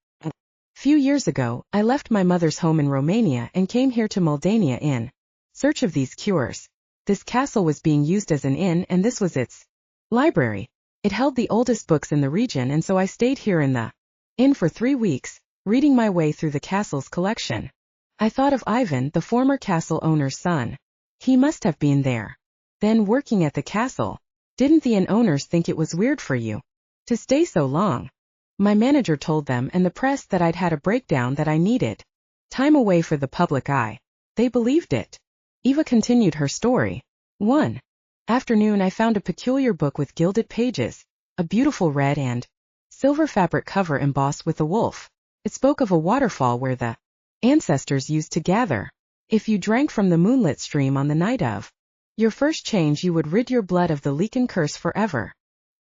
Few years ago, I left my mother's home in Romania and came here to Muldania in search of these cures. This castle was being used as an inn, and this was its library. It held the oldest books in the region, and so I stayed here in the inn for 3 weeks, reading my way through the castle's collection. I thought of Ivan, the former castle owner's son. He must have been there. Then, working at the castle. Didn't the inn owners think it was weird for you to stay so long? My manager told them and the press that I'd had a breakdown, that I needed time away for the public eye. They believed it. Eva continued her story. One afternoon, I found a peculiar book with gilded pages, a beautiful red and silver fabric cover embossed with a wolf. It spoke of a waterfall where the ancestors used to gather. If you drank from the moonlit stream on the night of Your first change, you would rid your blood of the Lycan curse forever.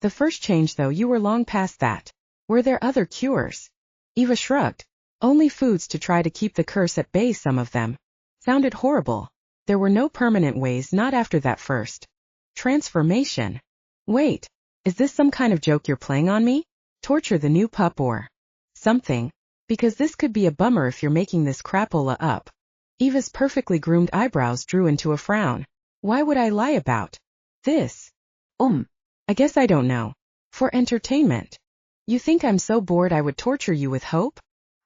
The first change, though, you were long past that. Were there other cures? Eva shrugged. Only foods to try to keep the curse at bay. Some of them sounded horrible. There were no permanent ways, not after that first transformation. Wait, is this some kind of joke you're playing on me? Torture the new pup or something? Because this could be a bummer if you're making this crapola up. Eva's perfectly groomed eyebrows drew into a frown. Why would I lie about this? I guess I don't know. For entertainment. You think I'm so bored I would torture you with hope?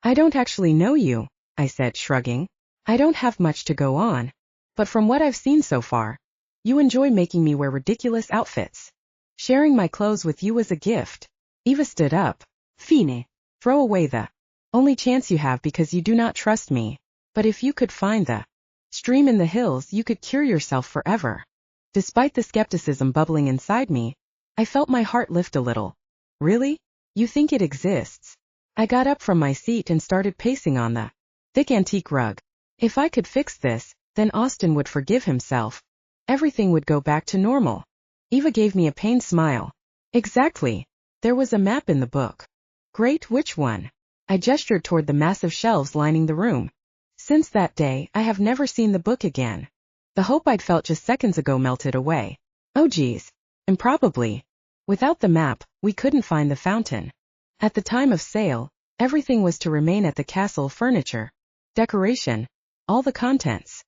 I don't actually know you, I said, shrugging. I don't have much to go on. But from what I've seen so far, you enjoy making me wear ridiculous outfits. Sharing my clothes with you is a gift. Eva stood up. Fine. Throw away the only chance you have because you do not trust me. But if you could find the stream in the hills, you could cure yourself forever. Despite the skepticism bubbling inside me, I felt my heart lift a little. Really? You think it exists? I got up from my seat and started pacing on the thick antique rug. If I could fix this, then Austin would forgive himself. Everything would go back to normal. Eva gave me a pained smile. Exactly. There was a map in the book. Great, which one? I gestured toward the massive shelves lining the room. Since that day, I have never seen the book again. The hope I'd felt just seconds ago melted away. Oh geez. Improbably. Without the map, we couldn't find the fountain. At the time of sale, everything was to remain at the castle: furniture, decoration, all the contents.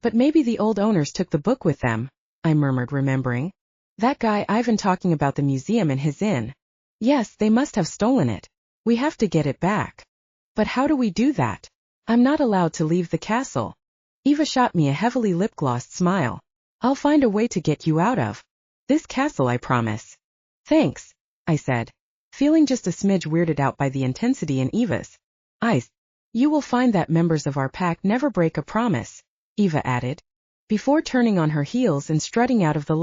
But maybe the old owners took the book with them, I murmured, remembering. That guy Ivan talking about the museum in his inn. Yes, they must have stolen it. We have to get it back. But how do we do that? I'm not allowed to leave the castle. Eva shot me a heavily lip-glossed smile. I'll find a way to get you out of this castle, I promise. Thanks, I said, feeling just a smidge weirded out by the intensity in Eva's eyes. You will find that members of our pack never break a promise, Eva added, before turning on her heels and strutting out of the